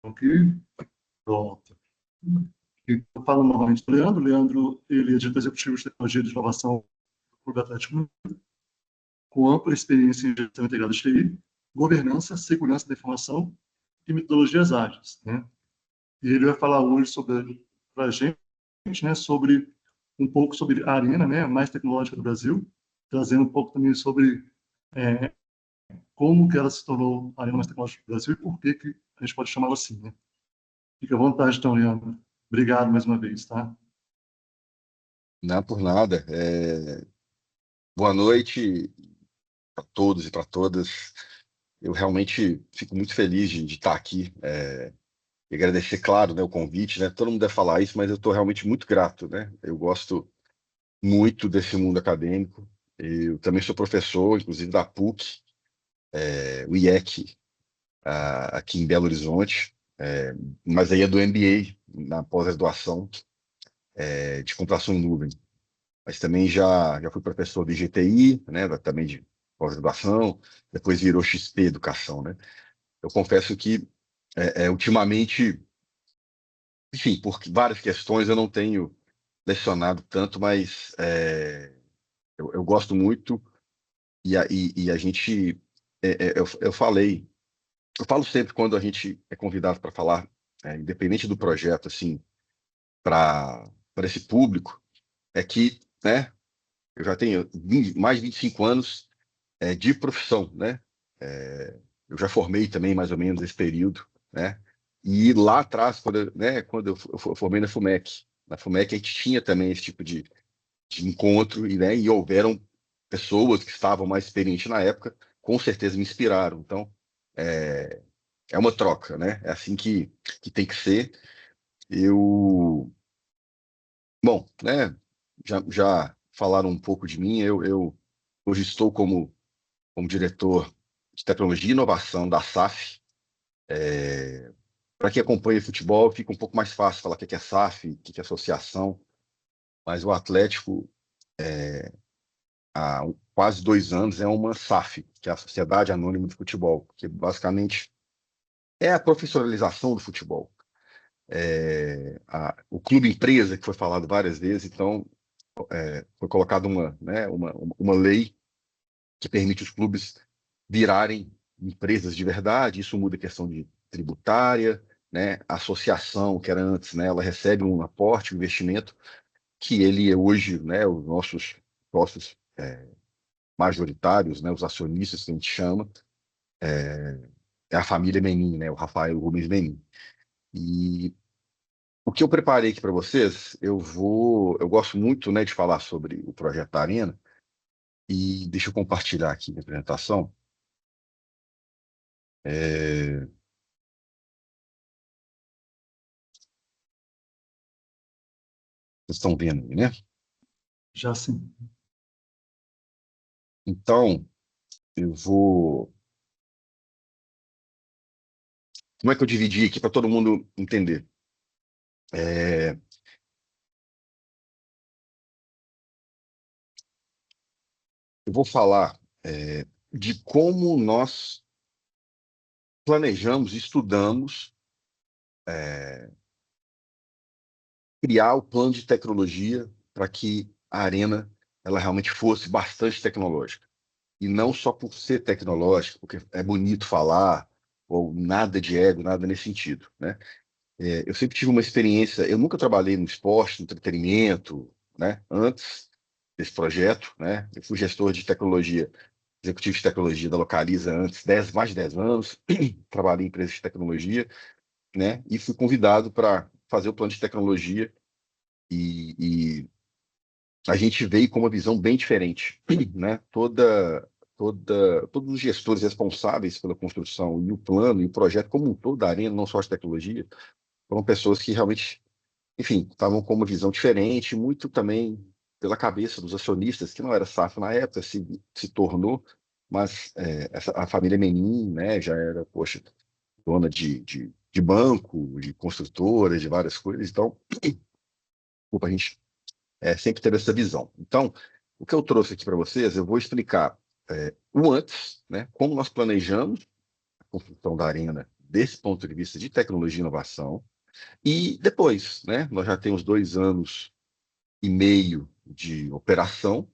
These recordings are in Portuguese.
aqui. Pronto. E eu falo novamente do Leandro. Leandro, ele é diretor executivo de tecnologia de inovação do Clube Atlético Mineiro, com ampla experiência em gestão integrada de TI, governança, segurança da informação e metodologias ágeis, né? E ele vai falar hoje sobre para a gente, né, sobre um pouco sobre a Arena, né, mais tecnológica do Brasil, trazendo um pouco também sobre é, como que ela se tornou a Arena mais tecnológica do Brasil e por que que a gente pode chamá-la assim, né? Fica à vontade, então, Leandro. Obrigado mais uma vez, tá? Não por nada. Boa noite para todos e para todas. Eu realmente fico muito feliz de estar aqui. E agradecer, claro, né, o convite, né? Todo mundo deve falar isso, mas eu estou realmente muito grato, né? Eu gosto muito desse mundo acadêmico. Eu também sou professor, inclusive da PUC, o IEC, aqui em Belo Horizonte, mas aí é do MBA, na pós-graduação, de computação em nuvem. Mas também já fui professor de GTI, né, também de pós-graduação, depois virou XP Educação, né? Eu confesso que, ultimamente, enfim, por várias questões eu não tenho lecionado tanto, mas eu gosto muito e a gente, eu falo sempre quando a gente é convidado para falar, independente do projeto, assim, para esse público, é que, né, eu já tenho mais de 25 anos de profissão, né? Eu já formei também mais ou menos esse período, né? E lá atrás, quando eu formei na FUMEC a gente tinha também esse tipo de encontro e houveram pessoas que estavam mais experientes na época, com certeza me inspiraram. Então, é, é uma troca, né? É assim que tem que ser. Eu, bom, né? Já falaram um pouco de mim. Eu hoje estou como diretor de tecnologia e inovação da SAF. Para quem acompanha futebol, fica um pouco mais fácil falar o que é SAF, o que é associação, mas o Atlético, há quase 2 anos, é uma SAF, que é a Sociedade Anônima de Futebol, que basicamente é a profissionalização do futebol. O clube empresa, que foi falado várias vezes, então foi colocada uma lei que permite os clubes virarem empresas de verdade. Isso muda a questão de tributária, né? A associação, que era antes, né? Ela recebe um aporte, um investimento, que ele é hoje, né? Os nossos sócios majoritários, né? Os acionistas que a gente chama, é a família Menin, né? O Rafael Rubens Menin. E o que eu preparei aqui para vocês, eu gosto muito, né, de falar sobre o projeto da Arena, e deixa eu compartilhar aqui minha apresentação. É, Vocês estão vendo aí, né? Já sim. Então, eu vou. Como é que eu dividi aqui para todo mundo entender? É, Eu vou falar de como nós planejamos, estudamos criar o plano de tecnologia para que a Arena ela realmente fosse bastante tecnológica. E não só por ser tecnológica, porque é bonito falar, ou nada de ego, nada nesse sentido, né? Eu sempre tive uma experiência, eu nunca trabalhei no esporte, no entretenimento, né? Antes desse projeto, né? Eu fui gestor de tecnologia, executivo de tecnologia da Localiza antes, mais de 10 anos, trabalhei em empresas de tecnologia, né? E fui convidado para fazer o plano de tecnologia e a gente veio com uma visão bem diferente, né? Todos os gestores responsáveis pela construção e o plano e o projeto como um todo da Arena, não só de tecnologia, foram pessoas que realmente, enfim, estavam com uma visão diferente, muito também pela cabeça dos acionistas, que não era SAF na época, se tornou, mas a família Menin, né, já era, poxa, dona de banco, de construtora, de várias coisas, então, a gente sempre teve essa visão. Então, o que eu trouxe aqui para vocês, eu vou explicar o antes, né, como nós planejamos a construção da Arena desse ponto de vista de tecnologia e inovação. E depois, né, nós já temos 2 anos e meio de operação,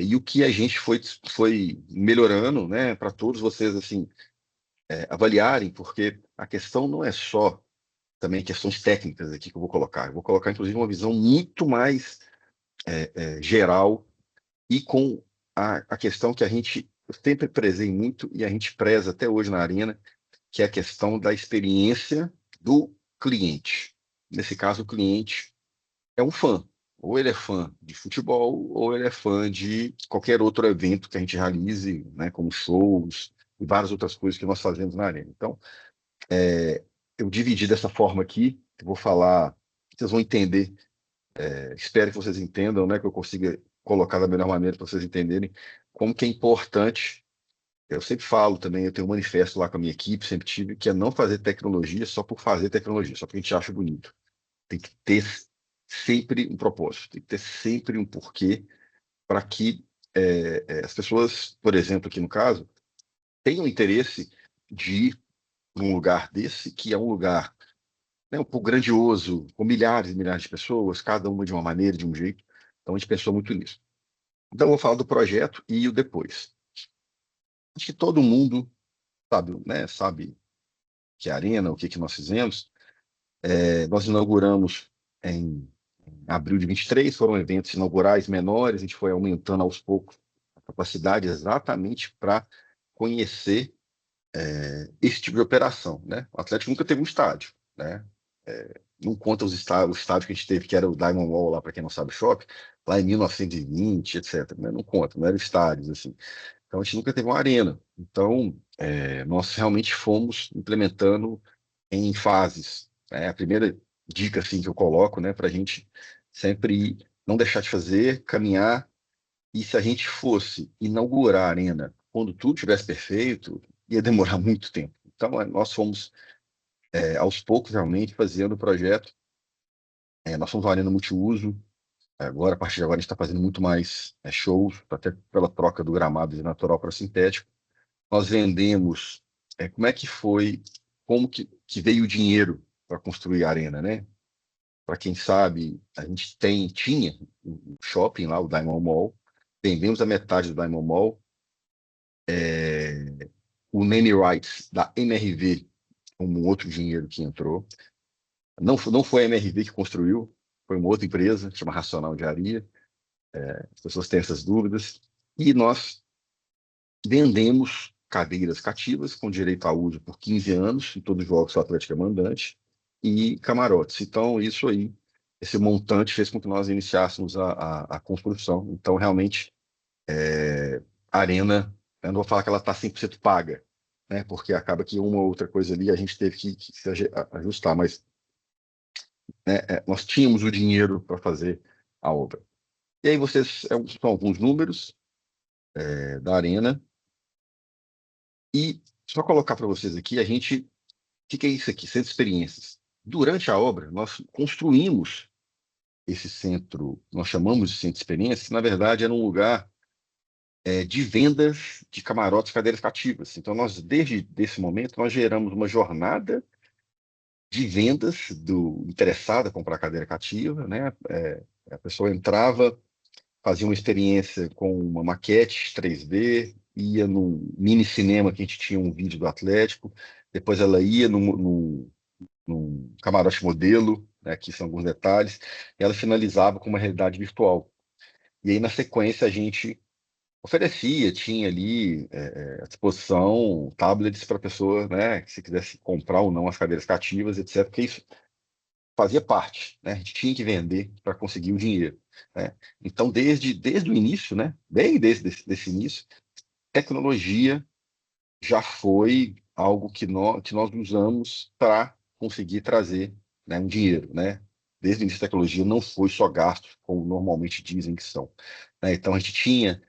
e o que a gente foi melhorando, né, para todos vocês assim, avaliarem, porque a questão não é só também questões técnicas aqui que eu vou colocar. Eu vou colocar, inclusive, uma visão muito mais geral e com a questão que a gente sempre prezei muito e a gente preza até hoje na Arena, que é a questão da experiência do cliente. Nesse caso, o cliente é um fã. Ou ele é fã de futebol, ou ele é fã de qualquer outro evento que a gente realize, né, como shows e várias outras coisas que nós fazemos na Arena. Então, eu dividi dessa forma aqui, eu vou falar, vocês vão entender, espero que vocês entendam, né, que eu consiga colocar da melhor maneira para vocês entenderem como que é importante. Eu sempre falo também, eu tenho um manifesto lá com a minha equipe, sempre tive, que é não fazer tecnologia só por fazer tecnologia, só porque a gente acha bonito. Tem que ter sempre um propósito, tem que ter sempre um porquê para que as pessoas, por exemplo, aqui no caso, tenham interesse de ir num lugar desse, que é um lugar, né, um pouco grandioso, com milhares e milhares de pessoas, cada uma de uma maneira, de um jeito. Então a gente pensou muito nisso. Então eu vou falar do projeto e o depois. Acho que todo mundo sabe, né, sabe que é a Arena, o que nós fizemos. Nós inauguramos em abril de 23, foram eventos inaugurais menores, a gente foi aumentando aos poucos a capacidade exatamente para conhecer esse tipo de operação, né? O Atlético nunca teve um estádio, né? Não conta o estádio que a gente teve, que era o Diamond Wall, lá, para quem não sabe, shopping, lá em 1920, etc. Né? Não conta, não eram estádios, assim. Então, a gente nunca teve uma arena. Então, nós realmente fomos implementando em fases. Né? A primeira dica assim, que eu coloco, né, para a gente sempre não deixar de fazer, caminhar, e se a gente fosse inaugurar a arena quando tudo estivesse perfeito, ia demorar muito tempo. Então, nós fomos, aos poucos, realmente, fazendo o projeto. Nós somos uma arena multiuso. Agora, a partir de agora, a gente está fazendo muito mais shows, até pela troca do gramado de natural para sintético. Nós vendemos. Como é que foi, como que veio o dinheiro para construir a arena, né? Para quem sabe, a gente tinha o shopping lá, o Diamond Mall, vendemos a metade do Diamond Mall, o name rights da MRV, como outro dinheiro que entrou. Não foi a MRV que construiu, foi uma outra empresa, chama Racional Engenharia. As pessoas têm essas dúvidas. E nós vendemos cadeiras cativas com direito a uso por 15 anos, em todos os jogos que o Atlético é mandante, e camarotes. Então, isso aí, esse montante fez com que nós iniciássemos a construção. Então, realmente, a Arena, eu não vou falar que ela está 100% paga, né? Porque acaba que uma ou outra coisa ali a gente teve que se ajustar, mas né, nós tínhamos o dinheiro para fazer a obra. E aí vocês, são alguns números da Arena, e só colocar para vocês aqui, o que é isso aqui? Centro de experiências. Durante a obra, nós construímos esse centro, nós chamamos de centro de experiências, que na verdade era um lugar de vendas de camarotes, cadeiras cativas. Então, desde esse momento, nós geramos uma jornada de vendas do interessado a comprar cadeira cativa, né? A pessoa entrava, fazia uma experiência com uma maquete 3D, ia num mini cinema que a gente tinha um vídeo do Atlético, depois ela ia num camarote modelo, né, aqui são alguns detalhes, e ela finalizava com uma realidade virtual. E aí, na sequência, a gente oferecia, tinha ali à disposição tablets para a pessoa, né, que se quisesse comprar ou não as cadeiras cativas, etc., porque isso fazia parte, né, a gente tinha que vender para conseguir o dinheiro. Né? Então, desde o início, né, bem desde desse início, tecnologia já foi algo que nós usamos para conseguir trazer, né, um dinheiro, né? Desde o início da tecnologia não foi só gasto, como normalmente dizem que são. Né? Então a gente tinha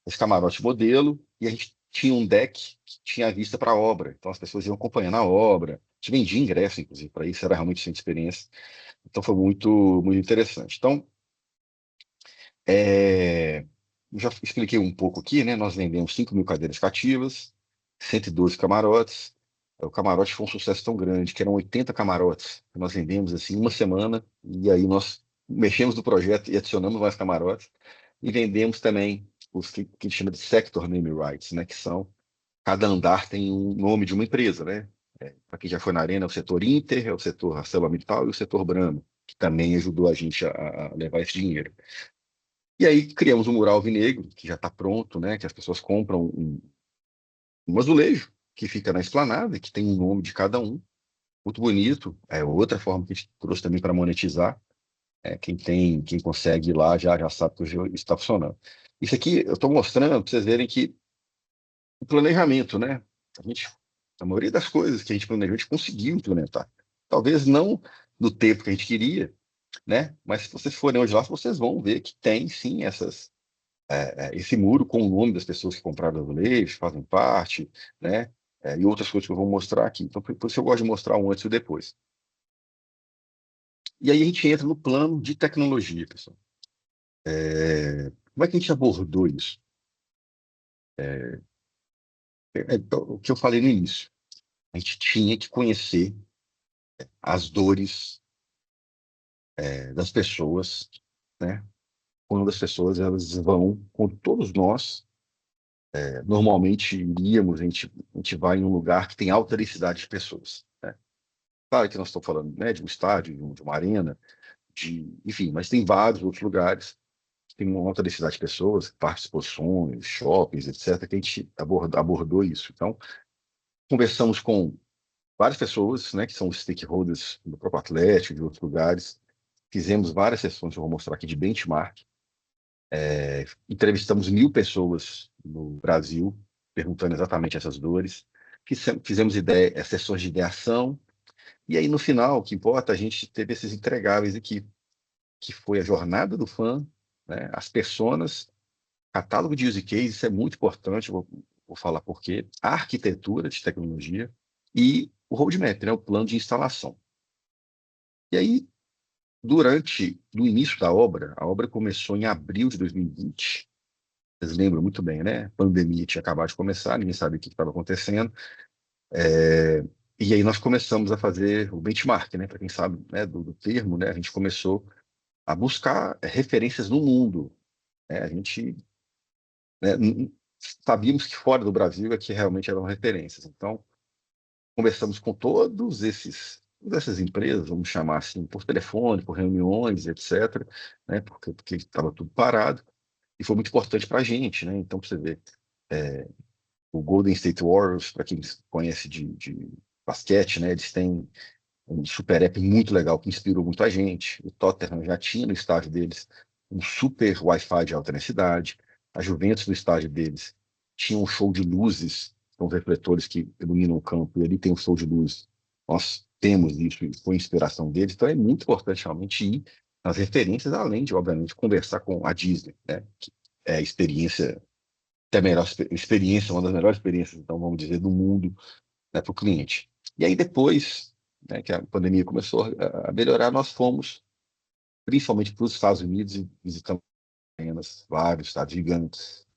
esse camarote modelo e a gente tinha um deck que tinha vista para a obra. Então as pessoas iam acompanhando a obra. A gente vendia ingresso, inclusive, para isso, era realmente sem experiência. Então foi muito, muito interessante. Então, eu já expliquei um pouco aqui, né? Nós vendemos 5.000 cadeiras cativas, 112 camarotes, O camarote foi um sucesso tão grande, que eram 80 camarotes, que nós vendemos assim uma semana, e aí nós mexemos no projeto e adicionamos mais camarotes, e vendemos também os que a gente chama de sector name rights, né, que são, cada andar tem um nome de uma empresa, né? Para quem já foi na Arena, é o setor Inter, é o setor ArcelorMittal e o setor Brahma, que também ajudou a gente a levar esse dinheiro. E aí criamos um mural alvinegro, que já está pronto, né? Que as pessoas compram um azulejo, que fica na esplanada, que tem o nome de cada um, muito bonito. É outra forma que a gente trouxe também para monetizar. Quem consegue ir lá já sabe que o jogo está funcionando. Isso aqui eu estou mostrando para vocês verem que o planejamento, né? A maioria das coisas que a gente planejou, a gente conseguiu implementar. Talvez não no tempo que a gente queria, né? Mas se vocês forem hoje lá, vocês vão ver que tem sim esse muro com o nome das pessoas que compraram azulejos, fazem parte, né? E outras coisas que eu vou mostrar aqui. Então, por isso eu gosto de mostrar um antes e o depois. E aí a gente entra no plano de tecnologia, pessoal. Como é que a gente abordou isso? Então, o que eu falei no início. A gente tinha que conhecer as dores das pessoas, né? Quando as pessoas elas vão, quando todos nós normalmente iríamos, a gente vai em um lugar que tem alta densidade de pessoas, né? Claro que nós estamos falando, né, de um estádio, de uma arena, enfim, mas tem vários outros lugares que tem uma alta densidade de pessoas, parques de exposições, shoppings, etc., que a gente abordou isso. Então, conversamos com várias pessoas, né, que são stakeholders do próprio Atlético, de outros lugares. Fizemos várias sessões, eu vou mostrar aqui, de benchmark. Entrevistamos 1.000 pessoas no Brasil, perguntando exatamente essas dores. Fizemos sessões de ideação. E aí, no final, o que importa, a gente teve esses entregáveis aqui, que foi a jornada do fã, né, as personas, catálogo de use case, isso é muito importante, vou falar por quê, a arquitetura de tecnologia e o roadmap, né, o plano de instalação. E aí, no início da obra, a obra começou em abril de 2020. Vocês lembram muito bem, né? A pandemia tinha acabado de começar, ninguém sabia o que estava acontecendo. É, e aí nós começamos a fazer o benchmark, né? Para quem sabe, né, do termo, né? A gente começou a buscar referências no mundo, né? A gente, né, sabíamos que fora do Brasil é que realmente eram referências. Então, conversamos com todas essas empresas, vamos chamar assim, por telefone, por reuniões, etc., né? Porque estava tudo parado. E foi muito importante para a gente, né? Então, para você ver, o Golden State Warriors, para quem conhece de basquete, né? Eles têm um super app muito legal que inspirou muito a gente. O Tottenham já tinha no estádio deles um super Wi-Fi de alta densidade. A Juventus no estádio deles tinha um show de luzes, com refletores que iluminam o campo, e ali tem um show de luzes. Nós temos isso, e foi inspiração deles. Então é muito importante realmente ir nas referências, além de, obviamente, conversar com a Disney, né? Que é a experiência, é a melhor experiência, uma das melhores experiências, então, vamos dizer, do mundo, né, para o cliente. E aí depois, né, que a pandemia começou a melhorar, nós fomos principalmente para os Estados Unidos e visitamos vários estados gigantes.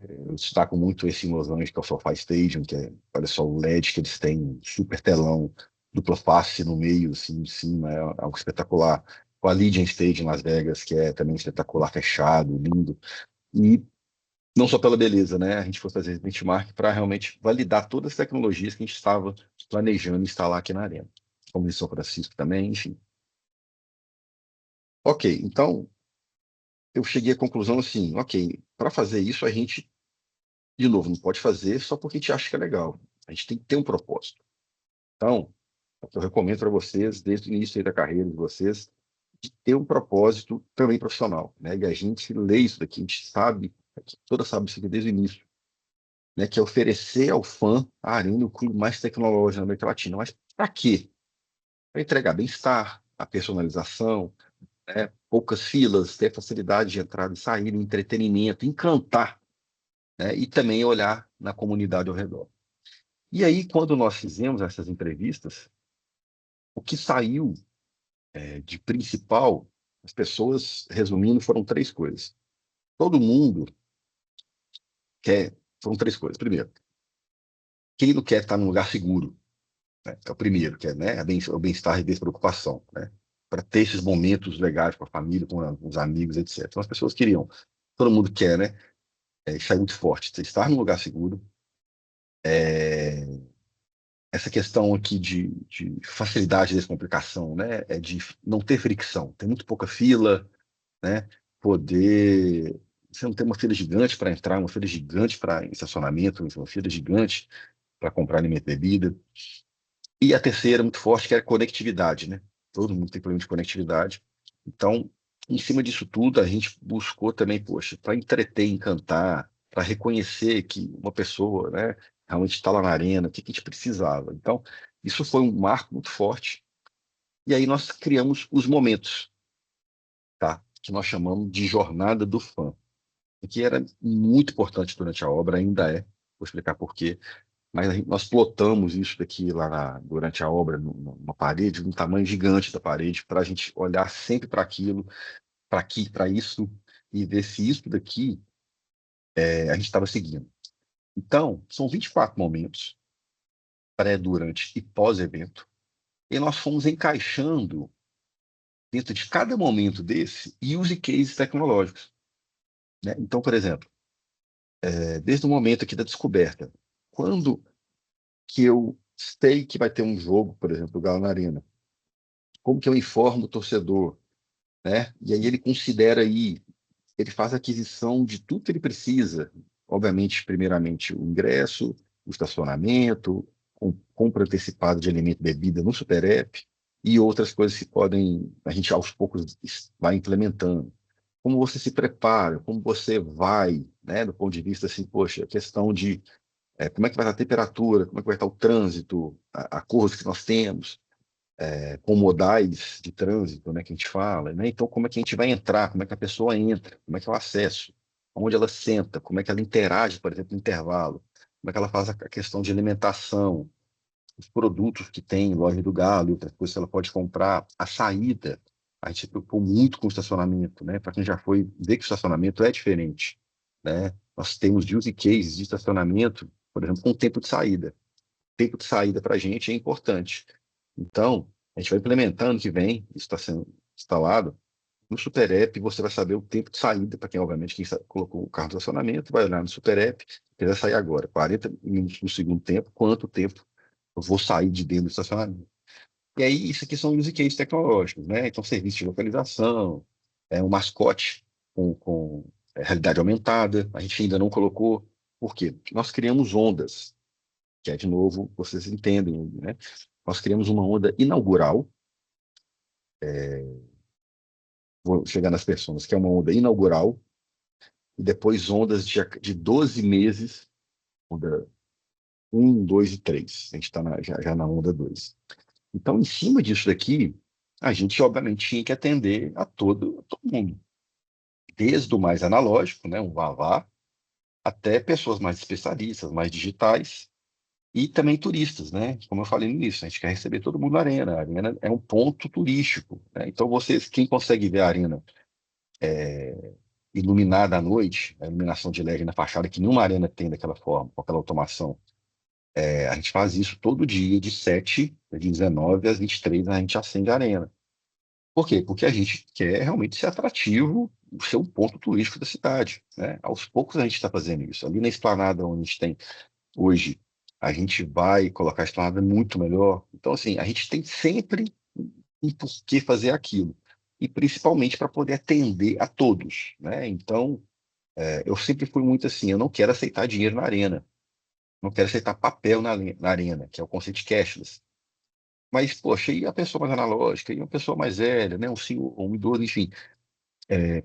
Eu destaco muito esse em Los Angeles, que é o SoFi Stadium, que é, olha só, o LED que eles têm, um super telão, dupla face no meio, assim, em cima, é algo espetacular. O Allegiant Stadium em Las Vegas, que é também espetacular, fechado, lindo. E não só pela beleza, né? A gente foi fazer esse benchmark para realmente validar todas as tecnologias que a gente estava planejando instalar aqui na Arena. Como em São Francisco também, enfim. Ok, então eu cheguei à conclusão assim, ok, para fazer isso a gente, de novo, não pode fazer só porque a gente acha que é legal. A gente tem que ter um propósito. Então, o que eu recomendo para vocês, desde o início aí da carreira de vocês, de ter um propósito também profissional, né? E a gente lê isso daqui, a gente sabe, a gente toda sabe isso aqui desde o início, né, que é oferecer ao fã a Arena o clube mais tecnológico da América Latina. Mas para quê? Para entregar bem-estar, a personalização, né, poucas filas, ter facilidade de entrada e sair, entretenimento, encantar, né, e também olhar na comunidade ao redor. E aí, quando nós fizemos essas entrevistas, o que saiu de principal, as pessoas, resumindo, foram três coisas. Todo mundo quer. Foram três coisas. Primeiro, Quem não quer estar num lugar seguro? Né? É o primeiro, que é, né, o bem-estar e despreocupação, né? Para ter esses momentos legais com a família, com os amigos, etc. Então, as pessoas queriam, todo mundo quer, né? Isso é muito forte, estar num lugar seguro. É, essa questão aqui de facilidade de descomplicação, né? É de não ter fricção, ter muito pouca fila, né? Poder. Você não ter uma fila gigante para entrar, uma fila gigante para estacionamento, uma fila gigante para comprar alimento e bebida. E a terceira, muito forte, que é a conectividade, né? Todo mundo tem problema de conectividade. Então, em cima disso tudo, a gente buscou também, poxa, para entreter, encantar, para reconhecer que uma pessoa, né, realmente está lá na arena, o que que a gente precisava. Então, isso foi um marco muito forte. E aí nós criamos os momentos, tá? Que nós chamamos de jornada do fã, que era muito importante durante a obra, ainda é. Vou explicar por quê. Mas nós plotamos isso daqui durante a obra, numa parede, num tamanho gigante da parede, para a gente olhar sempre para aquilo, para aqui, para isso, e ver se isso daqui a gente estava seguindo. Então, são 24 momentos, pré, durante e pós-evento, e nós fomos encaixando dentro de cada momento desse use cases tecnológicos. Né? Então, por exemplo, desde o momento aqui da descoberta, quando que eu sei que vai ter um jogo, por exemplo, do Galo na Arena, como que eu informo o torcedor, né? E aí ele considera aí, ele faz a aquisição de tudo que ele precisa, obviamente, primeiramente o ingresso, o estacionamento, compra antecipada de alimento e bebida no Super App e outras coisas que podem, a gente aos poucos vai implementando. Como você se prepara, como você vai, né, do ponto de vista assim, poxa, a questão de como é que vai estar a temperatura, como é que vai estar o trânsito, a curva que nós temos, com modais de trânsito, né, que a gente fala, né? Então, como é que a gente vai entrar, como é que a pessoa entra, como é que é o acesso, onde ela senta, como é que ela interage, por exemplo, no intervalo, como é que ela faz a questão de alimentação, os produtos que tem em loja do Galo, outras coisas que ela pode comprar, a saída. A gente se preocupou muito com o estacionamento, né? Para quem já foi ver que o estacionamento é diferente, né? Nós temos use cases de estacionamento, por exemplo, com tempo de saída. Tempo de saída para a gente é importante. Então, a gente vai implementando que vem, isso está sendo instalado. No Super App, você vai saber o tempo de saída, para quem, obviamente, quem colocou o carro no estacionamento, vai olhar no Super App, quiser sair agora, 40 minutos no segundo tempo, quanto tempo eu vou sair de dentro do estacionamento. E aí, isso aqui são use cases tecnológicos, né? Então, serviço de localização, um mascote com realidade aumentada, a gente ainda não colocou. Por quê? Porque nós criamos ondas, que é, de novo, vocês entendem, né? Nós criamos uma onda inaugural, vou chegar nas pessoas, que é uma onda inaugural, e depois ondas de 12 meses, onda 1, 2 e 3. A gente está já na onda 2. Então, em cima disso daqui, a gente, obviamente, tinha que atender a todo mundo, desde o mais analógico, né, um vá-vá, até pessoas mais especialistas, mais digitais, e também turistas, né? Como eu falei no início, a gente quer receber todo mundo na arena. A arena é um ponto turístico, né? Então, vocês, quem consegue ver a arena iluminada à noite, a iluminação de LED na fachada, que nenhuma arena tem daquela forma, com aquela automação, a gente faz isso todo dia, de 7, de 19 às 23, a gente acende a arena. Por quê? Porque a gente quer realmente ser atrativo, ser um ponto turístico da cidade, né? Aos poucos a gente está fazendo isso. Ali na esplanada onde a gente tem hoje, a gente vai colocar a esplanada muito melhor. Então, assim, a gente tem sempre um porquê fazer aquilo. E principalmente para poder atender a todos, né? Então, eu sempre fui muito assim, eu não quero aceitar dinheiro na arena, não quero aceitar papel na arena, que é o conceito de cashless. Mas, poxa, e a pessoa mais analógica, e uma pessoa mais velha, né? Um senhor, um idoso, enfim.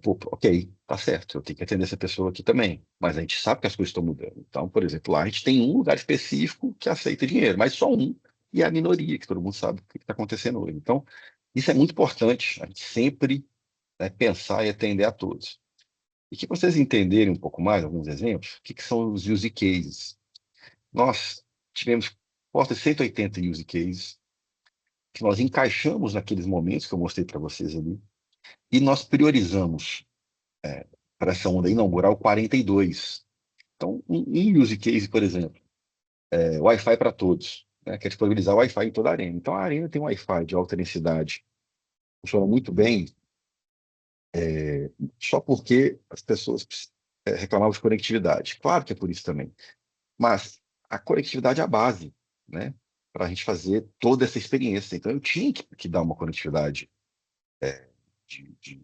Pô, ok, tá certo, eu tenho que atender essa pessoa aqui também. Mas a gente sabe que as coisas estão mudando. Então, por exemplo, lá a gente tem um lugar específico que aceita dinheiro, mas só um, e é a minoria, que todo mundo sabe o que está acontecendo hoje. Então, isso é muito importante, a gente sempre, né, pensar e atender a todos. E que vocês entenderem um pouco mais, alguns exemplos, o que, que são os use cases. Nós tivemos porta de 180 use cases, que nós encaixamos naqueles momentos que eu mostrei para vocês ali, e nós priorizamos para essa onda inaugural 42. Então, um use case, por exemplo. Wi-Fi para todos, né? Quer disponibilizar Wi-Fi em toda a arena. Então, a arena tem Wi-Fi de alta densidade, funciona muito bem, só porque as pessoas reclamavam de conectividade. Claro que é por isso também. Mas a conectividade é a base, né? Para a gente fazer toda essa experiência. Então, eu tinha que dar uma conectividade de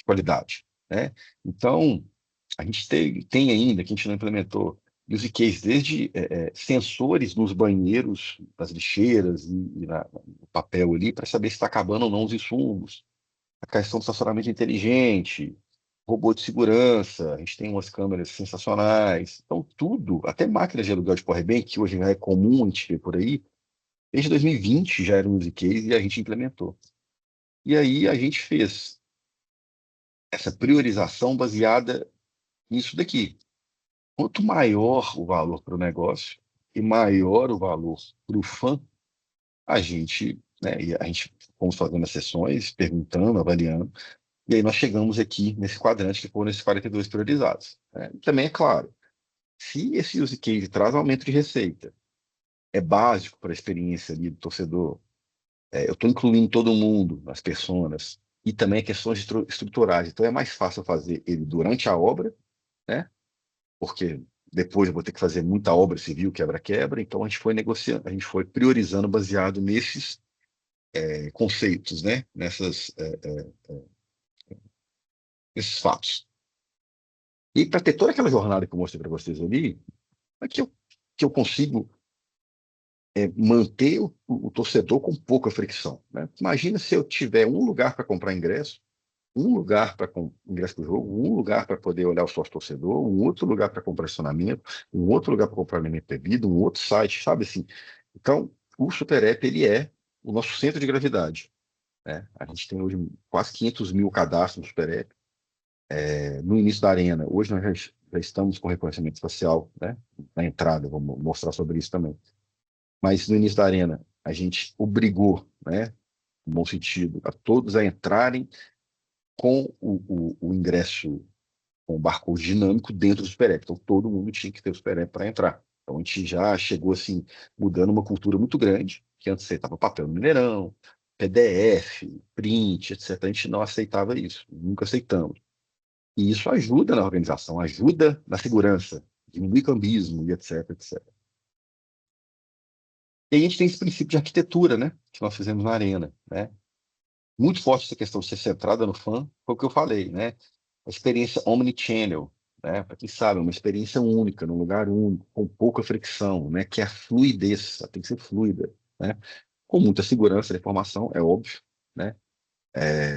qualidade, né? Então, a gente tem ainda, que a gente não implementou, use case desde sensores nos banheiros, nas lixeiras e no papel ali, para saber se está acabando ou não os insumos. A questão do estacionamento inteligente, robô de segurança, a gente tem umas câmeras sensacionais. Então, tudo, até máquinas de aluguel de powerbank, que hoje já é comum a gente ver por aí, desde 2020 já era um use case e a gente implementou. E aí a gente fez essa priorização baseada nisso daqui. Quanto maior o valor para o negócio e maior o valor para o fã, e a gente fomos fazendo as sessões, perguntando, avaliando, e aí nós chegamos aqui nesse quadrante que foram esses 42 priorizados, né? Também é claro, se esse use case traz aumento de receita, é básico para a experiência ali do torcedor, eu estou incluindo todo mundo, as pessoas, e também questões estruturais, então é mais fácil fazer ele durante a obra, né? Porque depois eu vou ter que fazer muita obra civil, quebra-quebra, então a gente foi negociando, a gente foi priorizando baseado nesses conceitos, né? Nesses fatos. E para ter toda aquela jornada que eu mostrei para vocês ali, é que eu consigo manter o torcedor com pouca fricção, né? Imagina se eu tiver um lugar para comprar ingresso, um lugar para ingresso do jogo, um lugar para poder olhar o sócio torcedor, um outro lugar para comprar estacionamento, um outro lugar para comprar alimento e bebida, um outro site, sabe assim? Então, o Super App, ele é o nosso centro de gravidade, né? A gente tem hoje quase 500 mil cadastros no Super App. No início da arena, hoje nós já estamos com reconhecimento facial, né? Na entrada, vamos mostrar sobre isso também. Mas no início da arena, a gente obrigou, né? No bom sentido, a todos a entrarem com o ingresso com o barcode dinâmico dentro do Super App. Então, todo mundo tinha que ter o Super App para entrar. Então, a gente já chegou, assim, mudando uma cultura muito grande, que antes aceitava papel no Mineirão, PDF, print, etc. A gente não aceitava isso, nunca aceitamos. E isso ajuda na organização, ajuda na segurança, diminui cambismo e etc, etc. E aí a gente tem esse princípio de arquitetura, né, que nós fizemos na Arena, né? Muito forte essa questão de ser centrada no fã, foi o que eu falei, né? A experiência omnichannel, né? Para quem sabe, é uma experiência única, num lugar único, com pouca fricção, né? Que é a fluidez, ela tem que ser fluida, né? Com muita segurança da informação, é óbvio, né?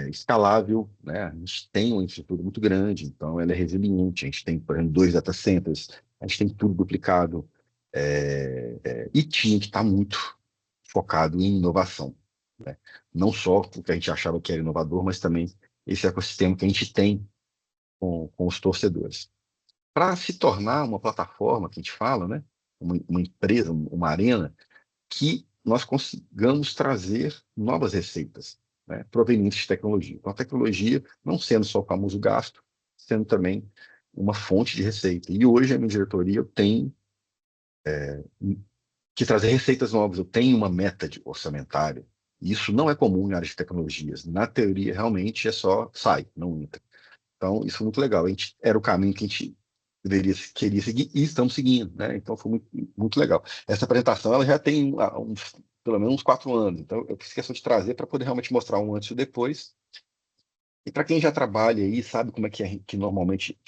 Escalável, né? A gente tem uma infraestrutura muito grande, então ela é resiliente. A gente tem, por exemplo, 2 data centers, a gente tem tudo duplicado, e tinha que estar muito focado em inovação, né? Não só o que a gente achava que era inovador, mas também esse ecossistema que a gente tem com os torcedores. Para se tornar uma plataforma que a gente fala, né? Uma empresa, uma arena, que nós consigamos trazer novas receitas, né? Provenientes de tecnologia. Então, a tecnologia não sendo só o famoso gasto, sendo também uma fonte de receita. E hoje a minha diretoria eu tenho que trazer receitas novas. Eu tenho uma meta orçamentária. Isso não é comum em áreas de tecnologias. Na teoria, realmente, é só sai, não entra. Então, isso foi muito legal. Era o caminho que a gente queria seguir e estamos seguindo, né? Então, foi muito, muito legal. Essa apresentação ela já tem pelo menos uns 4 anos. Então, eu fiz questão de trazer para poder realmente mostrar um antes e depois. E para quem já trabalha aí, sabe como é que normalmente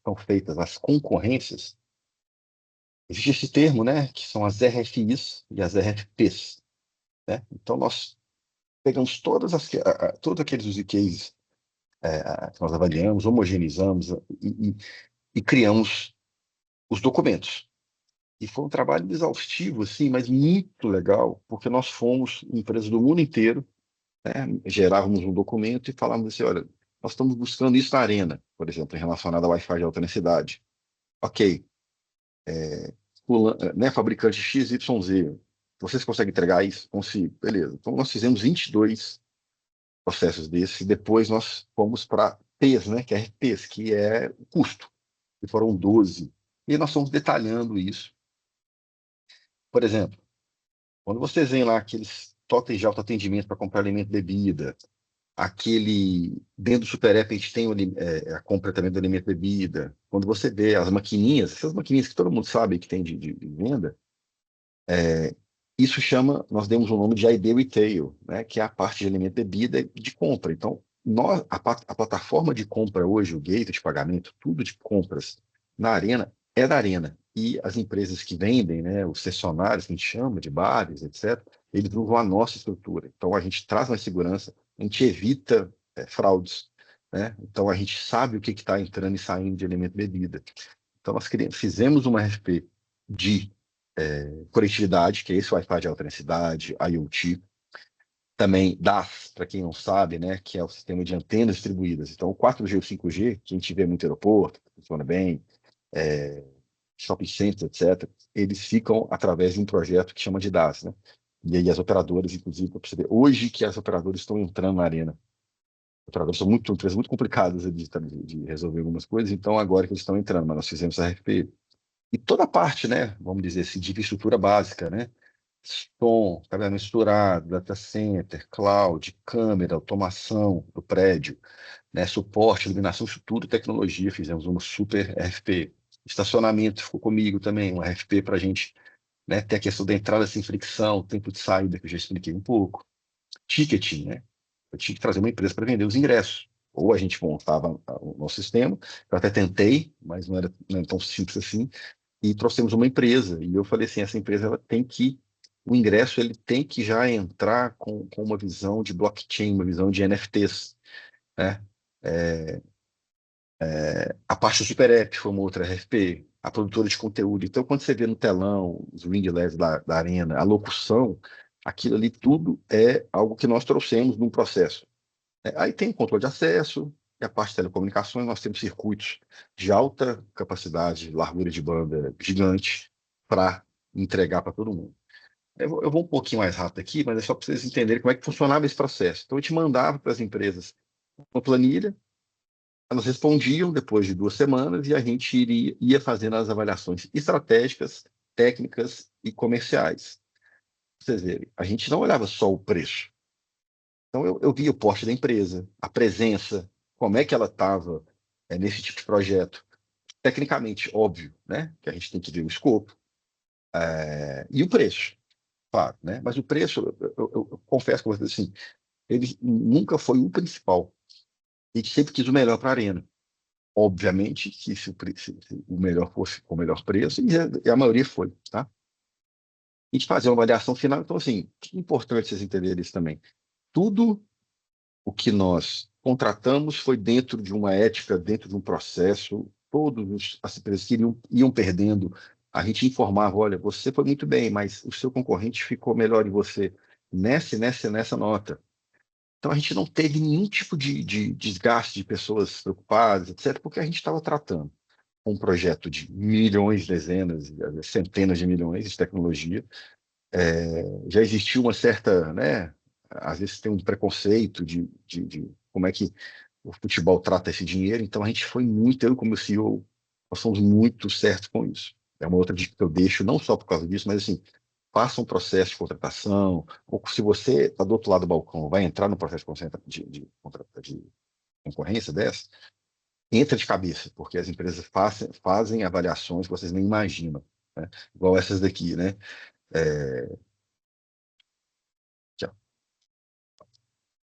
são feitas as concorrências, existe esse termo, né? Que são as RFIs e as RFPs, né? Então, nós pegamos todos aqueles use cases que nós avaliamos, homogeneizamos e criamos os documentos. E foi um trabalho exaustivo, assim, mas muito legal, porque nós fomos empresas do mundo inteiro, né, gerávamos um documento e falávamos assim, olha, nós estamos buscando isso na arena, por exemplo, relacionado ao Wi-Fi de alta densidade. Ok, né, fabricante XYZ, vocês conseguem entregar isso? Consigo, beleza. Então nós fizemos 22 processos desses e depois nós fomos para P's, né, que é RPs, que é o custo, e foram 12. E nós fomos detalhando isso. Por exemplo, quando vocês veem lá aqueles totens de autoatendimento para comprar alimento e bebida, aquele dentro do Super App a gente tem a compra também do alimento e bebida. Quando você vê as maquininhas, essas maquininhas que todo mundo sabe que tem de venda, isso chama, nós demos o nome de ID Retail, né, que é a parte de alimento e bebida e de compra. Então, a plataforma de compra hoje, o gateway de pagamento, tudo de compras na Arena é da Arena. E as empresas que vendem, né, os cessionários que a gente chama de bares, etc., eles usam a nossa estrutura. Então, a gente traz mais segurança, a gente evita fraudes, né? Então, a gente sabe o que está entrando e saindo de alimento e bebida. Então, nós fizemos uma RFP de conectividade, que é esse Wi-Fi de alta densidade, IoT, também DAS, para quem não sabe, né, que é o sistema de antenas distribuídas. Então, o 4G e o 5G, que a gente vê muito aeroporto, funciona bem, é, shopping centers, etc., eles ficam através de um projeto que chama de DAS, né? E aí as operadoras, inclusive, para perceber, hoje que as operadoras estão entrando na arena. Operadoras são empresas muito complicadas de resolver algumas coisas, então agora que eles estão entrando, mas nós fizemos a RFP. E toda a parte, né, vamos dizer assim, de infraestrutura básica, né? Som, cabeamento misturado, data center, cloud, câmera, automação do prédio, né, suporte, iluminação, isso tudo tecnologia, fizemos uma super RFP. Estacionamento ficou comigo também, uma RFP para a gente, né, ter a questão da entrada sem fricção, tempo de saída, que eu já expliquei um pouco. Ticketing, né? Eu tinha que trazer uma empresa para vender os ingressos. Ou a gente montava o nosso sistema, eu até tentei, mas não era tão simples assim, e trouxemos uma empresa. E eu falei assim, essa empresa ela tem que, o ingresso ele tem que já entrar com uma visão de blockchain, uma visão de NFTs, né? É, a parte do Super App foi uma outra RFP, a produtora de conteúdo. Então, quando você vê no telão os ring LEDs da Arena, a locução, aquilo ali tudo é algo que nós trouxemos num processo. Aí tem o controle de acesso e a parte de telecomunicações, nós temos circuitos de alta capacidade, largura de banda gigante para entregar para todo mundo. Eu vou um pouquinho mais rápido aqui, mas é só para vocês entenderem como é que funcionava esse processo. Então, a gente mandava para as empresas uma planilha, elas respondiam depois de 2 semanas e a gente ia fazendo as avaliações estratégicas, técnicas e comerciais. Pra vocês verem, a gente não olhava só o preço. Então, eu via o porte da empresa, a presença, como é que ela estava nesse tipo de projeto. Tecnicamente, óbvio, né? Que a gente tem que ver o escopo e o preço, claro, né? Mas o preço, eu confesso com você assim, ele nunca foi o principal. A gente sempre quis o melhor para a Arena. Obviamente que se o melhor fosse o melhor preço, e a maioria foi, tá? A gente fazia uma avaliação final, então, assim, que é importante vocês entenderem isso também. Tudo o que nós contratamos foi dentro de uma ética, dentro de um processo. As empresas que iam perdendo, a gente informava: olha, você foi muito bem, mas o seu concorrente ficou melhor em você nessa nota. Então a gente não teve nenhum tipo de desgaste de pessoas preocupadas, etc., porque a gente estava tratando um projeto de milhões, dezenas, centenas de milhões de tecnologia. Já existiu uma certa, né? Às vezes tem um preconceito de como é que o futebol trata esse dinheiro, então a gente foi muito, eu como CEO, nós somos muito certos com isso. É uma outra dica que eu deixo, não só por causa disso, mas assim, faça um processo de contratação, ou se você está do outro lado do balcão, vai entrar no processo de concorrência dessa, entra de cabeça, porque as empresas fazem avaliações que vocês nem imaginam, né? Igual essas daqui, né? É, aqui, ó.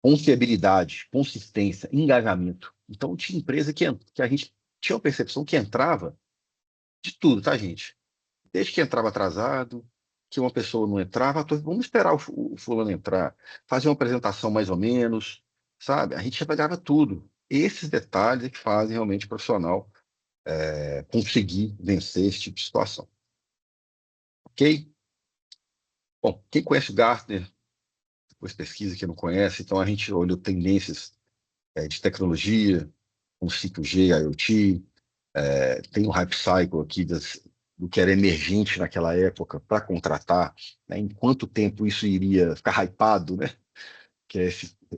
Confiabilidade, consistência, engajamento. Então, tinha empresa que a gente tinha uma percepção que entrava de tudo, tá, gente? Desde que entrava atrasado, que uma pessoa não entrava, vamos esperar o fulano entrar, fazer uma apresentação mais ou menos, sabe? A gente avaliava tudo. Esses detalhes é que fazem realmente o profissional conseguir vencer esse tipo de situação. Ok? Bom, quem conhece o Gartner, depois pesquisa, quem não conhece, então a gente olhou tendências de tecnologia, com 5G, IoT, tem um hype cycle aqui do que era emergente naquela época para contratar, né? Em quanto tempo isso iria ficar hypado, né? Que é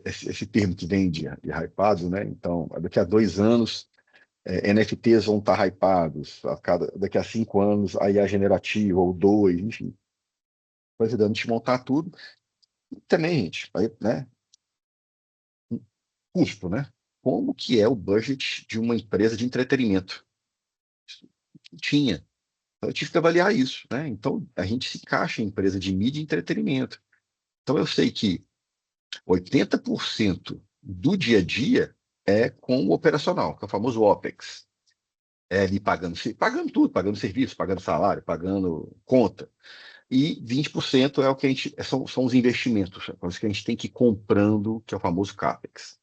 esse termo que vem de hypado, né? Então, daqui a 2 anos, NFTs vão estar hypados, daqui a 5 anos, a IA generativa, ou 2, enfim. foi ajudando a gente montar tudo. E também, gente, aí, né, custo, né? Como que é o budget de uma empresa de entretenimento? Não tinha. Então, eu tive que avaliar isso, né? Então, a gente se encaixa em empresa de mídia e entretenimento. Então, eu sei que 80% do dia a dia é com o operacional, que é o famoso OPEX. É ali pagando tudo, pagando serviço, pagando salário, pagando conta. E 20% é o que são os investimentos, é os que a gente tem que ir comprando, que é o famoso CAPEX.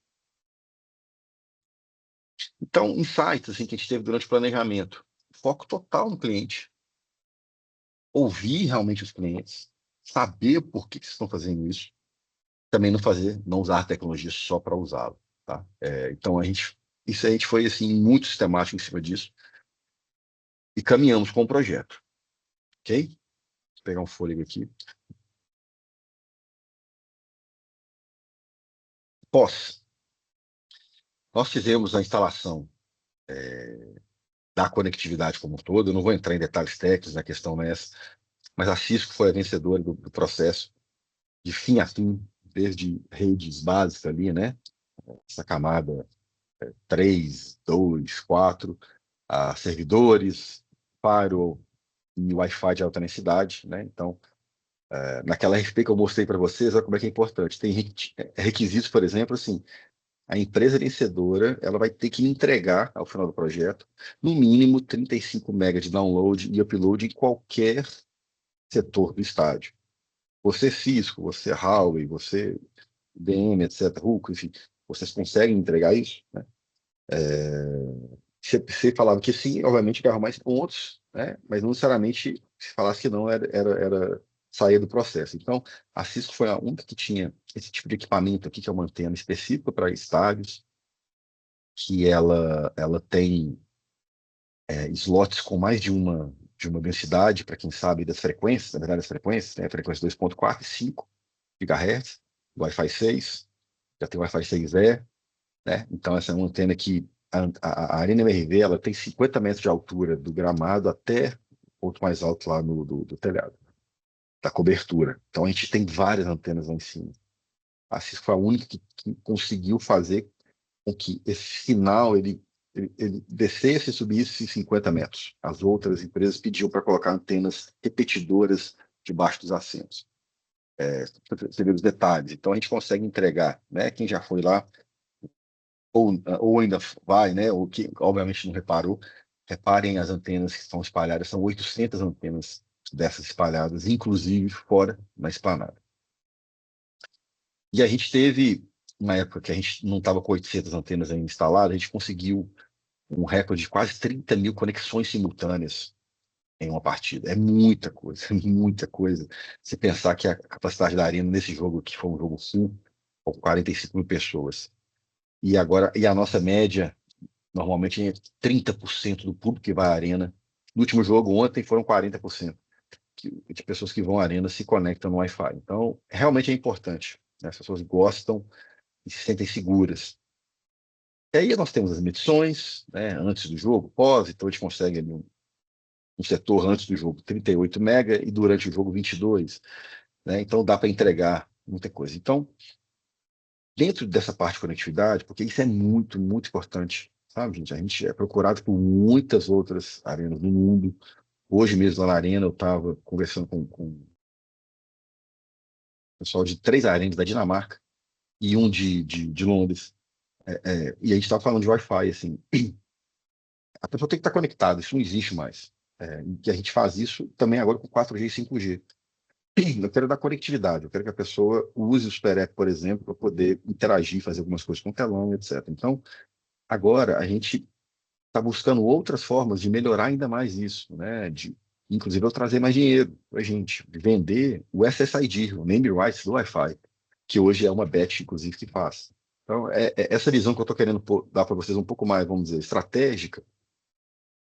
Então, insights assim, que a gente teve durante o planejamento, foco total no cliente, ouvir realmente os clientes, saber por que vocês estão fazendo isso, também não usar a tecnologia só para usá-la, tá? Então isso a gente foi assim muito sistemático em cima disso e caminhamos com o projeto, ok? Vou pegar um fôlego aqui. Pós, nós fizemos a instalação da conectividade como um todo. Eu não vou entrar em detalhes técnicos na questão nessa, mas a Cisco foi a vencedora do processo de fim a fim, desde redes básicas ali, né? Essa camada 3, 2, 4, a servidores, firewall e Wi-Fi de alta densidade, né? Então, naquela RFP que eu mostrei para vocês, olha como é que é importante. Tem requisitos, por exemplo, assim, a empresa vencedora ela vai ter que entregar, ao final do projeto, no mínimo 35 MB de download e upload em qualquer setor do estádio. Você Cisco, você Huawei, você IBM, etc., Huawei, enfim, vocês conseguem entregar isso? Né? Você falava que sim, obviamente ganhava mais pontos, né? Mas não necessariamente se falasse que não era sair do processo. Então, a Cisco foi a única que tinha esse tipo de equipamento aqui, que é uma antena específica para estádios, que ela tem slots com mais de uma densidade, para quem sabe das frequências, na verdade, as frequências, né? A frequência 2.4 e 5 GHz, Wi-Fi 6, já tem Wi-Fi 6E, né? Então, essa é uma antena que a Arena MRV ela tem 50 metros de altura do gramado até o ponto mais alto lá do telhado, da cobertura. Então, a gente tem várias antenas lá em cima. A Cisco foi a única que conseguiu fazer com que esse sinal ele descesse e subisse 50 metros. As outras empresas pediam para colocar antenas repetidoras debaixo dos assentos. Você vê os detalhes. Então, a gente consegue entregar, né? Quem já foi lá, ou ainda vai, né? Ou que, obviamente, não reparou, reparem as antenas que estão espalhadas. São 800 antenas dessas espalhadas, inclusive fora na esplanada. E a gente teve, na época que a gente não estava com 800 antenas ainda instaladas, a gente conseguiu um recorde de quase 30 mil conexões simultâneas em uma partida. É muita coisa, é muita coisa. Se pensar que a capacidade da arena nesse jogo, que foi um jogo full, com 45 mil pessoas, e a nossa média, normalmente, é 30% do público que vai à arena. No último jogo, ontem, foram 40% de pessoas que vão à arena se conectam no Wi-Fi. Então, realmente é importante, né? As pessoas gostam e se sentem seguras. E aí nós temos as medições, né, antes do jogo, pós, então a gente consegue ali um setor antes do jogo 38 mega e durante o jogo 22, né? Então dá para entregar muita coisa. Então, dentro dessa parte de conectividade, porque isso é muito, muito importante, sabe, gente? A gente é procurado por muitas outras arenas no mundo. Hoje mesmo lá na arena eu estava conversando com o pessoal de 3 arenas da Dinamarca e um de Londres. E a gente estava falando de Wi-Fi, assim. A pessoa tem que estar conectada, isso não existe mais. E a gente faz isso também agora com 4G e 5G. Eu quero dar conectividade, eu quero que a pessoa use o SuperApp, por exemplo, para poder interagir, fazer algumas coisas com o telão, etc. Então, agora a gente está buscando outras formas de melhorar ainda mais isso, né? Inclusive, eu trazer mais dinheiro para a gente, de vender o SSID, o Name Rights do Wi-Fi, que hoje é uma bet, inclusive, que faz. Então, essa visão que eu estou querendo dar para vocês um pouco mais, vamos dizer, estratégica,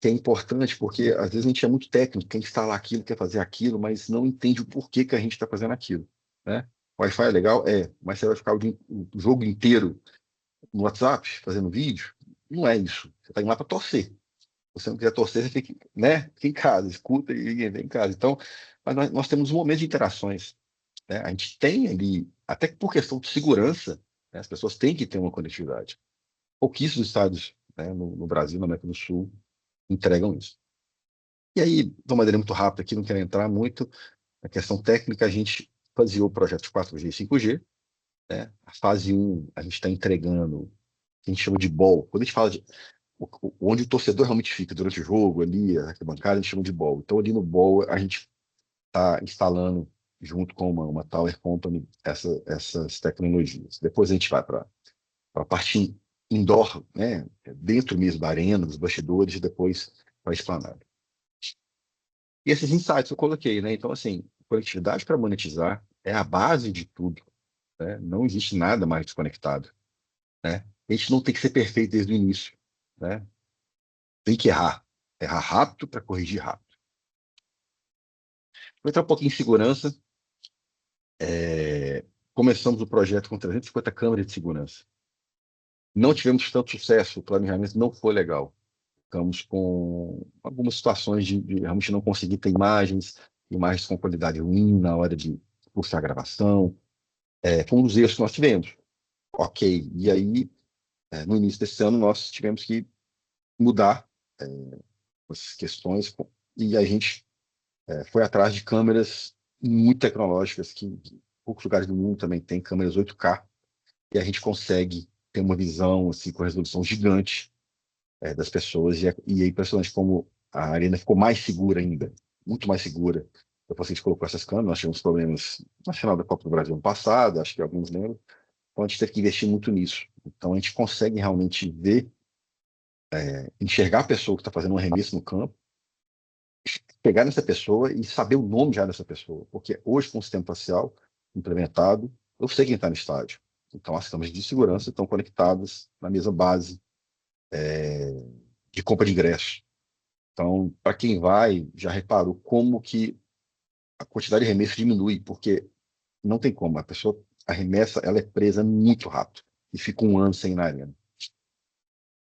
que é importante, porque às vezes a gente é muito técnico, quer instalar aquilo, quer fazer aquilo, mas não entende o porquê que a gente está fazendo aquilo, né? O Wi-Fi é legal? É, mas você vai ficar o jogo inteiro no WhatsApp, fazendo vídeo? Não é isso. Você está indo lá para torcer. Se você não quiser torcer, você fica, né? Fica em casa, escuta e vem em casa. Então, mas nós temos um momento de interações, né? A gente tem ali, até por questão de segurança, né, as pessoas têm que ter uma conectividade. Pouquíssimos estados, né, no Brasil, na América do Sul, entregam isso. E aí, de uma maneira muito rápida aqui, não quero entrar muito na questão técnica, a gente fazia o projeto de 4G e 5G, né? A fase um a gente está entregando, que a gente chama de ball. Quando a gente fala de onde o torcedor realmente fica durante o jogo, ali, a arquibancada, a gente chama de ball. Então, ali no ball, a gente está instalando, junto com uma Tower Company, essas tecnologias. Depois a gente vai para a parte indoor, né? Dentro mesmo da arena, dos bastidores, e depois para a esplanada. E esses insights eu coloquei, né? Então, assim, conectividade para monetizar é a base de tudo, né? Não existe nada mais desconectado, né? A gente não tem que ser perfeito desde o início, né? Tem que errar. Errar rápido para corrigir rápido. Vou entrar um pouquinho em segurança. Começamos o projeto com 350 câmeras de segurança. Não tivemos tanto sucesso, o planejamento não foi legal. Ficamos com algumas situações de realmente não conseguir ter imagens com qualidade ruim na hora de puxar a gravação. Foi um dos erros que nós tivemos. Ok. E aí, no início desse ano, nós tivemos que mudar essas questões e a gente foi atrás de câmeras muito tecnológicas, que poucos lugares do mundo também têm câmeras 8K, e a gente consegue ter uma visão assim, com resolução gigante das pessoas, e é impressionante como a arena ficou mais segura ainda, muito mais segura. Depois que a gente colocou essas câmeras, nós tivemos problemas na final da Copa do Brasil ano passado, acho que alguns lembram, então a gente teve que investir muito nisso. Então a gente consegue realmente ver, enxergar a pessoa que está fazendo um arremesso no campo, pegar nessa pessoa e saber o nome já dessa pessoa. Porque hoje, com o sistema facial implementado, eu sei quem está no estádio. Então, as câmeras de segurança estão conectadas na mesma base de compra de ingresso. Então, para quem vai, já reparou como que a quantidade de arremesso diminui, porque não tem como. A pessoa arremessa, ela é presa muito rápido e fica um ano sem ir na arena.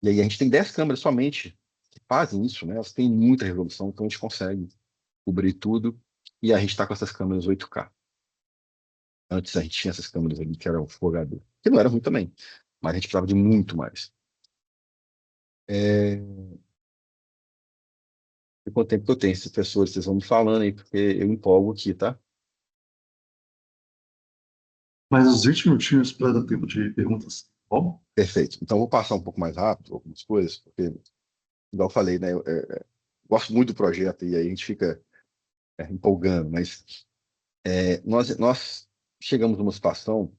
E aí a gente tem 10 câmeras somente que fazem isso, né? Elas têm muita resolução, então a gente consegue cobrir tudo, e a gente está com essas câmeras 8K. Antes a gente tinha essas câmeras ali que eram Full HD, que não era ruim também, mas a gente precisava de muito mais. E quanto tempo que eu tenho esses professores, vocês vão me falando aí, porque eu empolgo aqui, tá? Mais uns 20 minutinhos para dar tempo de perguntas. Tá bom? Perfeito. Então, eu vou passar um pouco mais rápido algumas coisas, porque, igual eu falei, né, eu gosto muito do projeto e aí a gente fica empolgando, mas nós chegamos numa situação,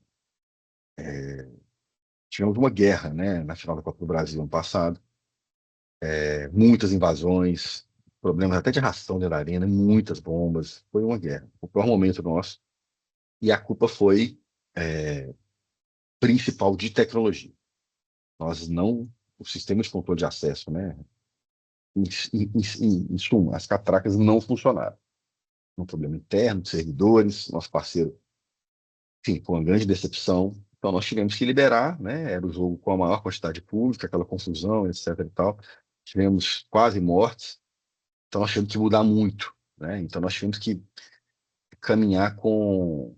tivemos uma guerra, né, na final da Copa do Brasil ano passado, muitas invasões, problemas até de ração dentro da arena, muitas bombas, foi uma guerra. O pior momento nosso, e a culpa foi principal de tecnologia. Nós não, o sistema de controle de acesso, né, em suma, as catracas não funcionaram. Um problema interno de servidores, nosso parceiro, enfim, foi uma grande decepção. Então nós tivemos que liberar, né, era o jogo com a maior quantidade de público, aquela confusão, etc e tal. Tivemos quase mortes, então nós tivemos que mudar muito, né? Então nós tivemos que caminhar com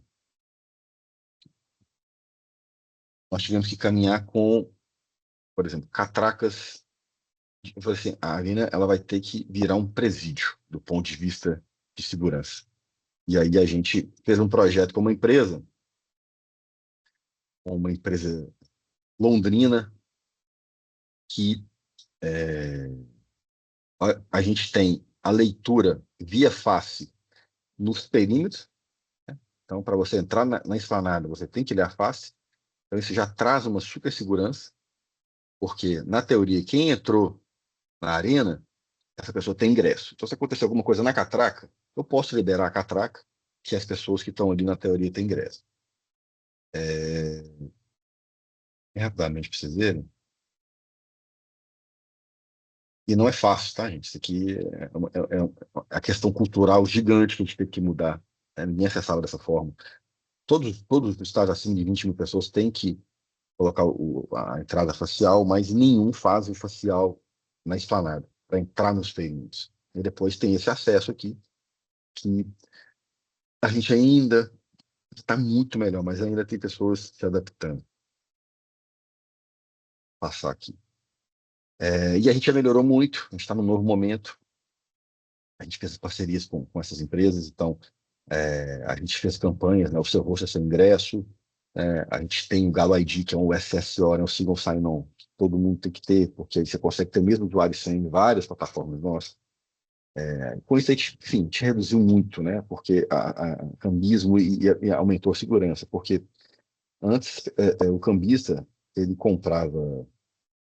por exemplo, catracas. Eu falei assim, a arena ela vai ter que virar um presídio do ponto de vista de segurança. E aí a gente fez um projeto com uma empresa londrina, que a gente tem a leitura via face nos perímetros. Então, para você entrar na esplanada, você tem que ler a face. Então, isso já traz uma super segurança, porque, na teoria, quem entrou na arena, essa pessoa tem ingresso. Então, se acontecer alguma coisa na catraca, eu posso liberar a catraca, que as pessoas que estão ali na teoria têm ingresso. Rapidamente para vocês verem. E não é fácil, tá, gente? Isso aqui a questão cultural gigante que a gente tem que mudar. Né? Ninguém acessava dessa forma. Todos os estádios acima de 20 mil pessoas têm que colocar a entrada facial, mas nenhum faz o facial na esplanada, para entrar nos perímetros. E depois tem esse acesso aqui, que A gente ainda está muito melhor, mas ainda tem pessoas se adaptando. Passar aqui. E a gente já melhorou muito, a gente está num novo momento. A gente fez parcerias com essas empresas, então a gente fez campanhas, né? O seu rosto é seu ingresso. A gente tem o Galo ID, que é um SSO, né? Um Single Sign-On, que todo mundo tem que ter, porque aí você consegue ter o mesmo usuário sem em várias plataformas nossas. Com isso, enfim, a gente reduziu muito, né? Porque o cambismo e aumentou a segurança, porque antes o cambista ele comprava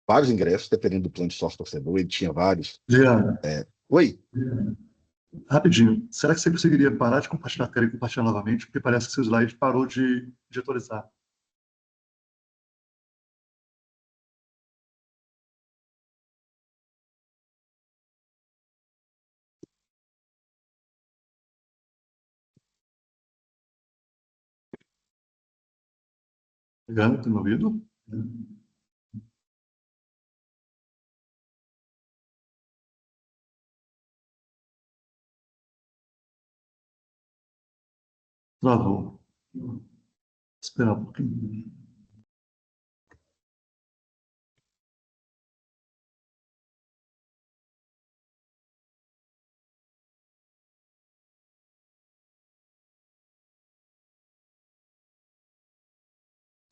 vários ingressos, dependendo do plano de sócio torcedor, ele tinha vários. Leandro, Oi, rapidinho, será que você conseguiria parar de compartilhar a tela e compartilhar novamente? Porque parece que seu slide parou de atualizar. Leandro, tem me ouvido? Travou. Esperar um pouquinho.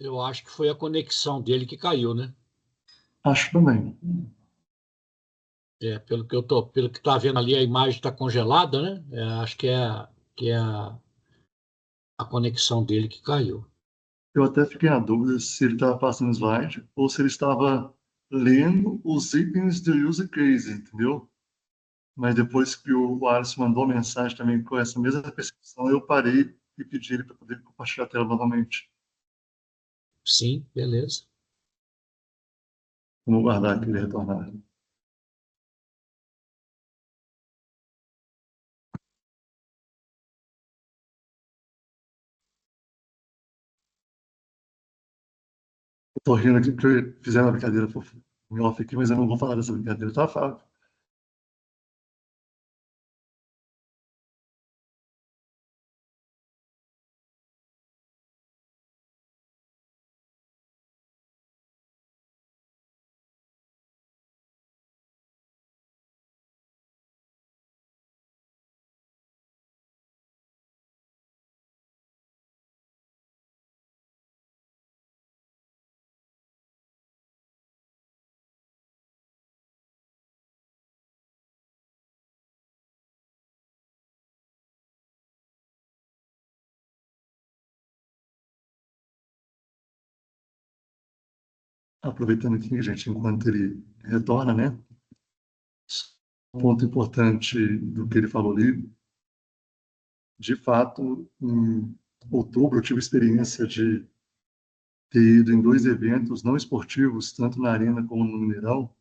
Eu acho que foi a conexão dele que caiu, né? Acho também. Pelo que tá vendo ali, a imagem está congelada, né? Acho que é a conexão dele que caiu. Eu até fiquei na dúvida se ele estava passando slide ou se ele estava lendo os itens do user case, entendeu? Mas depois que o Alisson mandou mensagem também com essa mesma percepção, eu parei e pedi ele para poder compartilhar a tela novamente. Sim, beleza. Vamos guardar que ele retornar. Estou rindo aqui porque fizeram uma brincadeira em off aqui, mas eu não vou falar dessa brincadeira, tá, Fábio? Aproveitando aqui, gente, enquanto ele retorna, né? Um ponto importante do que ele falou ali, de fato, em outubro eu tive a experiência de ter ido em dois eventos não esportivos, tanto na Arena como no Mineirão.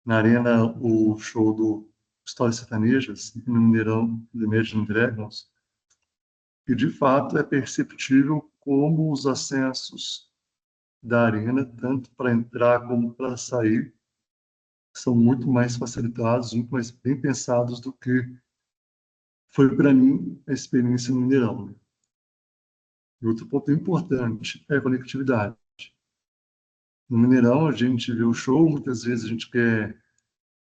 Na Arena, o show do Histórias Sertanejas, e no Mineirão, do Imagine Dragons. E, de fato, é perceptível como os acessos da Arena, tanto para entrar como para sair, são muito mais facilitados, muito mais bem pensados do que foi para mim a experiência no Mineirão. E outro ponto importante é a conectividade. No Mineirão, a gente vê o show, muitas vezes a gente quer,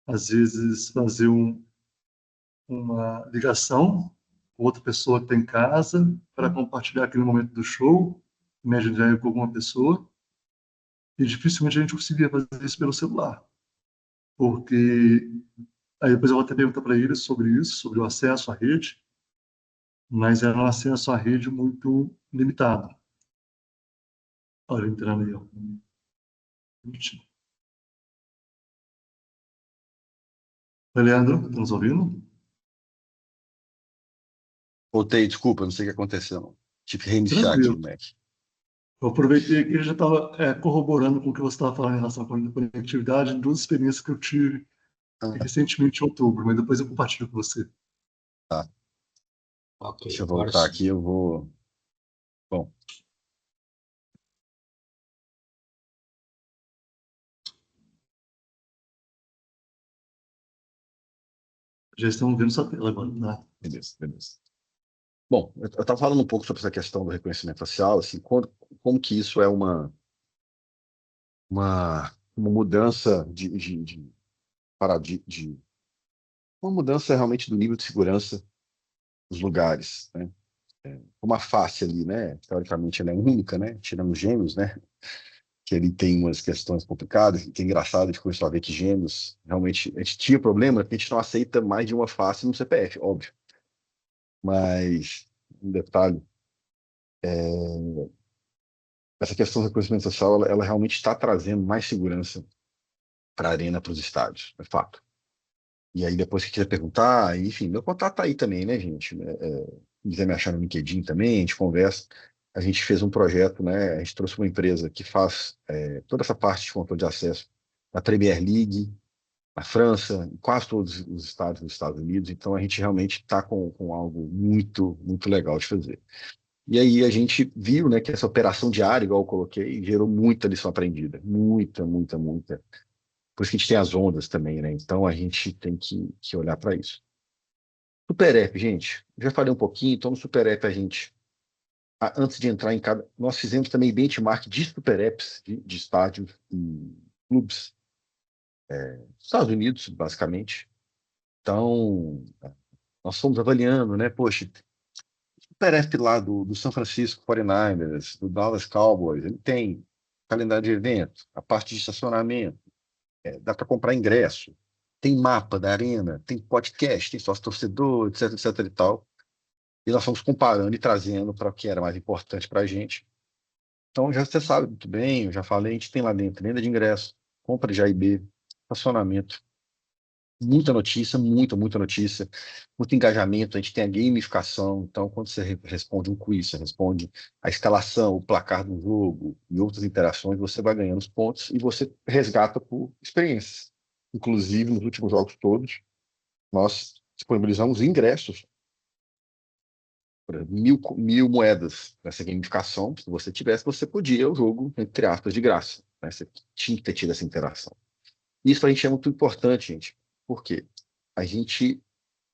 às vezes, fazer uma ligação com outra pessoa que está em casa para compartilhar aquele momento do show, imaginar com alguma pessoa, e dificilmente a gente conseguia fazer isso pelo celular, porque aí depois eu vou até perguntar para ele sobre isso, sobre o acesso à rede, mas era um acesso à rede muito limitado. Olha, entrando aí, ó. Oi, Leandro, tá nos ouvindo? voltei, desculpa, não sei o que aconteceu. Tive que reiniciar aqui Tranquilo. o Mac. Eu aproveitei que ele já estava corroborando com o que você estava falando em relação à conectividade, duas experiências que eu tive Ah, recentemente em outubro, mas depois eu compartilho com você. tá. Ok, Deixa eu agora voltar sim. aqui, eu vou. Bom, Já estamos vendo sua tela agora, tá? beleza, beleza. Bom, eu estava falando um pouco sobre essa questão do reconhecimento facial, assim, como que isso é uma mudança uma mudança realmente do nível de segurança dos lugares, né? Uma face ali, né? Teoricamente ela é única, né? Tirando os gêmeos, né? Que ele tem umas questões complicadas, e que é engraçado, a gente começou a ver que gêmeos, realmente, a gente tinha problema, porque a gente não aceita mais de uma face no CPF, óbvio. Mas, um detalhe, essa questão do reconhecimento social, ela realmente está trazendo mais segurança para a arena, para os estádios, é fato. E aí, depois que quiser perguntar, enfim, meu contato tá aí também, né, gente? Quiser me achar no LinkedIn também, a gente conversa. A gente fez um projeto, né? A gente trouxe uma empresa que faz toda essa parte de controle de acesso na Premier League, na França, em quase todos os estados dos Estados Unidos. Então, a gente realmente está com algo muito, muito legal de fazer. E aí a gente viu, né, que essa operação diária, igual eu coloquei, gerou muita lição aprendida. Muita, muita, muita. Por isso que a gente tem as ondas também, né? Então a gente tem que olhar para isso. Super App, gente, já falei um pouquinho, então no Super App antes de entrar em cada, nós fizemos também benchmark de Super Apps de estádios e clubes dos Estados Unidos, basicamente. Então, nós fomos avaliando, né? Poxa, o Super App lá do São Francisco 49ers, do Dallas Cowboys, ele tem calendário de evento, a parte de estacionamento, dá para comprar ingresso, tem mapa da arena, tem podcast, tem sócio torcedor, etc, etc e tal. E nós fomos comparando e trazendo para o que era mais importante para a gente. Então, já você sabe muito bem, eu já falei, a gente tem lá dentro venda de ingresso, compra de A e B, estacionamento, muita notícia, muita, muita notícia, muito engajamento, a gente tem a gamificação, então quando você responde um quiz, você responde a escalação, o placar do jogo e outras interações, você vai ganhando os pontos e você resgata por experiências. Inclusive, nos últimos jogos todos, nós disponibilizamos ingressos por exemplo, mil moedas nessa gamificação. Se você tivesse, você podia o jogo, entre aspas, de graça. Né? Você tinha que ter tido essa interação. Isso para a gente é muito importante, gente. Por quê? A gente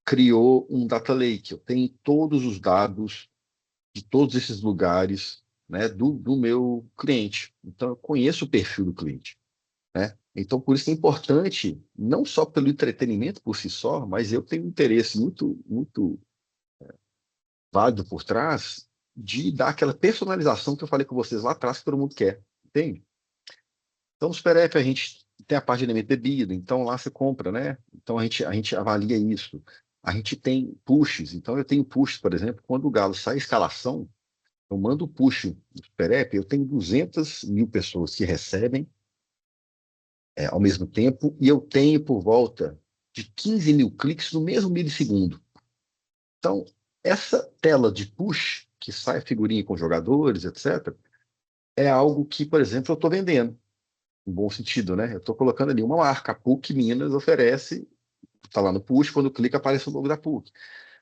criou um data lake. Eu tenho todos os dados de todos esses lugares, né, do meu cliente. Então, eu conheço o perfil do cliente. Né? Então, por isso que é importante, não só pelo entretenimento por si só, mas eu tenho um interesse muito, muito válido por trás de dar aquela personalização que eu falei com vocês lá atrás que todo mundo quer, entende? Então, no Super App a gente tem a parte de alimento e bebida, então lá você compra, né? Então a gente avalia isso. A gente tem pushes, então eu tenho pushes, por exemplo, quando o Galo sai a escalação, eu mando o push do Super App, eu tenho 200 mil pessoas que recebem ao mesmo tempo, e eu tenho por volta de 15 mil cliques no mesmo milissegundo. Então, essa tela de push, que sai figurinha com jogadores, etc., é algo que, por exemplo, eu estou vendendo, no bom sentido, né? Eu estou colocando ali uma marca, a PUC Minas oferece, está lá no push, quando clica aparece o logo da PUC,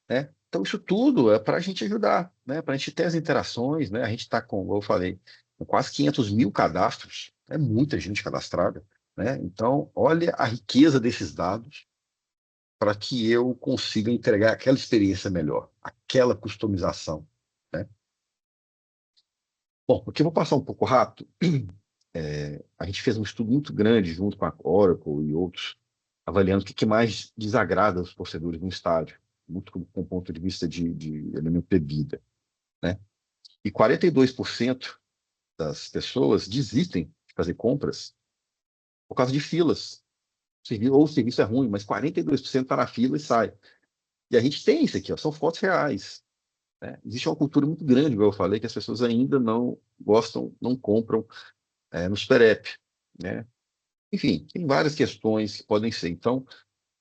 né? Então, isso tudo é para a gente ajudar, né? Para a gente ter as interações, né? A gente está com, como eu falei, com quase 500 mil cadastros, é muita gente cadastrada, né? Então, olha a riqueza desses dados para que eu consiga entregar aquela experiência melhor, aquela customização, né? Bom, porque eu vou passar um pouco rápido, a gente fez um estudo muito grande junto com a Oracle e outros, avaliando o que mais desagrada os torcedores no estádio, muito com o ponto de vista de elemento bebida, né? E 42% das pessoas desistem de fazer compras por causa de filas. Ou o serviço é ruim, mas 42% está na fila e sai. E a gente tem isso aqui, ó, são fotos reais. Né? Existe uma cultura muito grande, como eu falei, que as pessoas ainda não gostam, não compram no Super App. Né? Enfim, tem várias questões que podem ser. Então,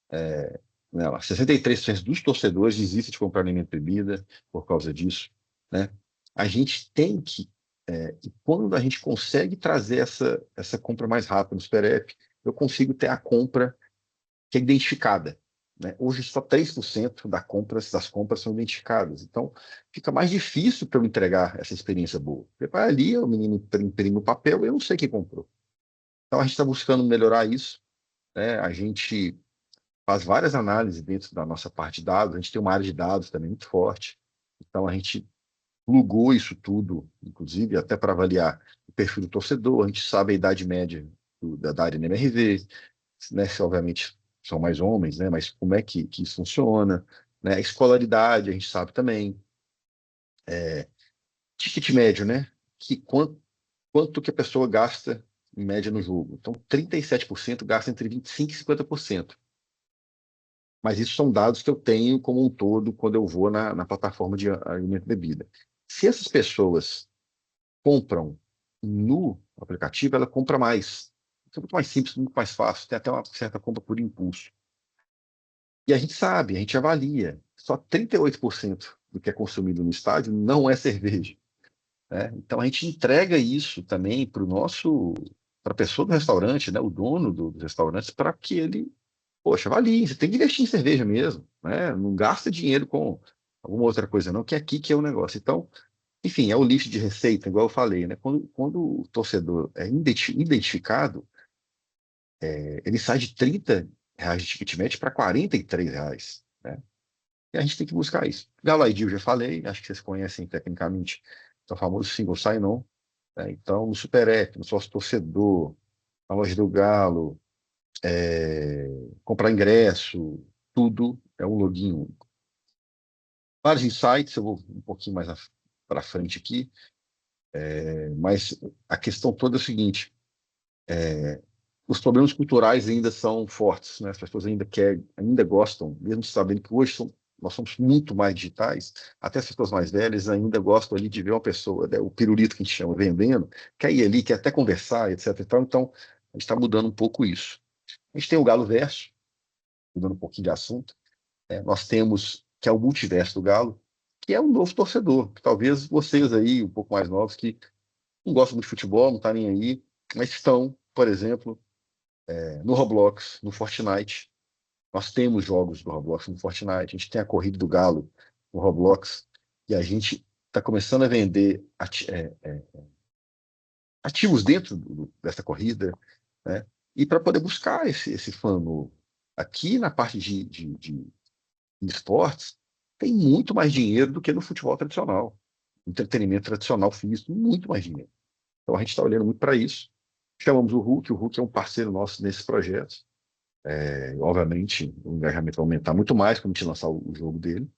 né, 63% dos torcedores desistem de comprar alimento e bebida por causa disso. Né? A gente tem que, e quando a gente consegue trazer essa compra mais rápida no Super App, eu consigo ter a compra que é identificada. Né? Hoje, só 3% das compras são identificadas. Então, fica mais difícil para eu entregar essa experiência boa. Porque vai ali, o menino imprime o papel, eu não sei quem comprou. Então, a gente está buscando melhorar isso. Né? A gente faz várias análises dentro da nossa parte de dados. A gente tem uma área de dados também muito forte. Então, a gente plugou isso tudo, inclusive, até para avaliar o perfil do torcedor. A gente sabe a idade média da área NMRV, né? Se, obviamente, são mais homens, né? Mas como é que isso funciona, né? A escolaridade, a gente sabe também. Ticket médio, né? Quanto que a pessoa gasta, em média, no jogo. Então, 37% gasta entre 25% e 50%. Mas isso são dados que eu tenho como um todo quando eu vou na plataforma de alimento e bebida. Se essas pessoas compram no aplicativo, ela compra mais. É muito mais simples, muito mais fácil. Tem até uma certa compra por impulso. E a gente sabe, a gente avalia. Só 38% do que é consumido no estádio não é cerveja, né? Então a gente entrega isso também para a pessoa do restaurante, né? O dono dos restaurantes, para que ele, poxa, avalie. Você tem que investir em cerveja mesmo, né? Não gasta dinheiro com alguma outra coisa, não, que é aqui que é o negócio. Então, enfim, é o lixo de receita, igual eu falei, né? Quando o torcedor é identificado, ele sai de R$ 30 de ticket médio para R$ 43, né? E a gente tem que buscar isso. Galo ID eu já falei, acho que vocês conhecem tecnicamente, é o famoso single sign-on, né? Então, no Super App, no sócio torcedor, na loja do Galo, comprar ingresso, tudo é um login único. Vários insights, eu vou um pouquinho mais para frente aqui, mas a questão toda é o seguinte: os problemas culturais ainda são fortes, né? As pessoas ainda gostam, mesmo sabendo que hoje nós somos muito mais digitais, até as pessoas mais velhas ainda gostam ali de ver uma pessoa, né, o pirulito que a gente chama, vendendo, quer ir ali, quer até conversar, etc. Então, a gente está mudando um pouco isso. A gente tem o Galo Verso, mudando um pouquinho de assunto, né? Nós temos, que é o multiverso do Galo, que é um novo torcedor, que talvez vocês aí, um pouco mais novos, que não gostam muito de futebol, não estão nem aí, mas estão, por exemplo, no Roblox, no Fortnite. Nós temos jogos do Roblox no Fortnite, a gente tem a corrida do Galo no Roblox, e a gente está começando a vender ativos dentro dessa corrida, né? E para poder buscar esse fã novo. Aqui na parte de esportes, tem muito mais dinheiro do que no futebol tradicional. Entretenimento tradicional físico, muito mais dinheiro. Então a gente está olhando muito para isso. Chamamos o Hulk é um parceiro nosso nesse projeto. Obviamente, o engajamento vai aumentar muito mais quando a gente lançar o jogo dele.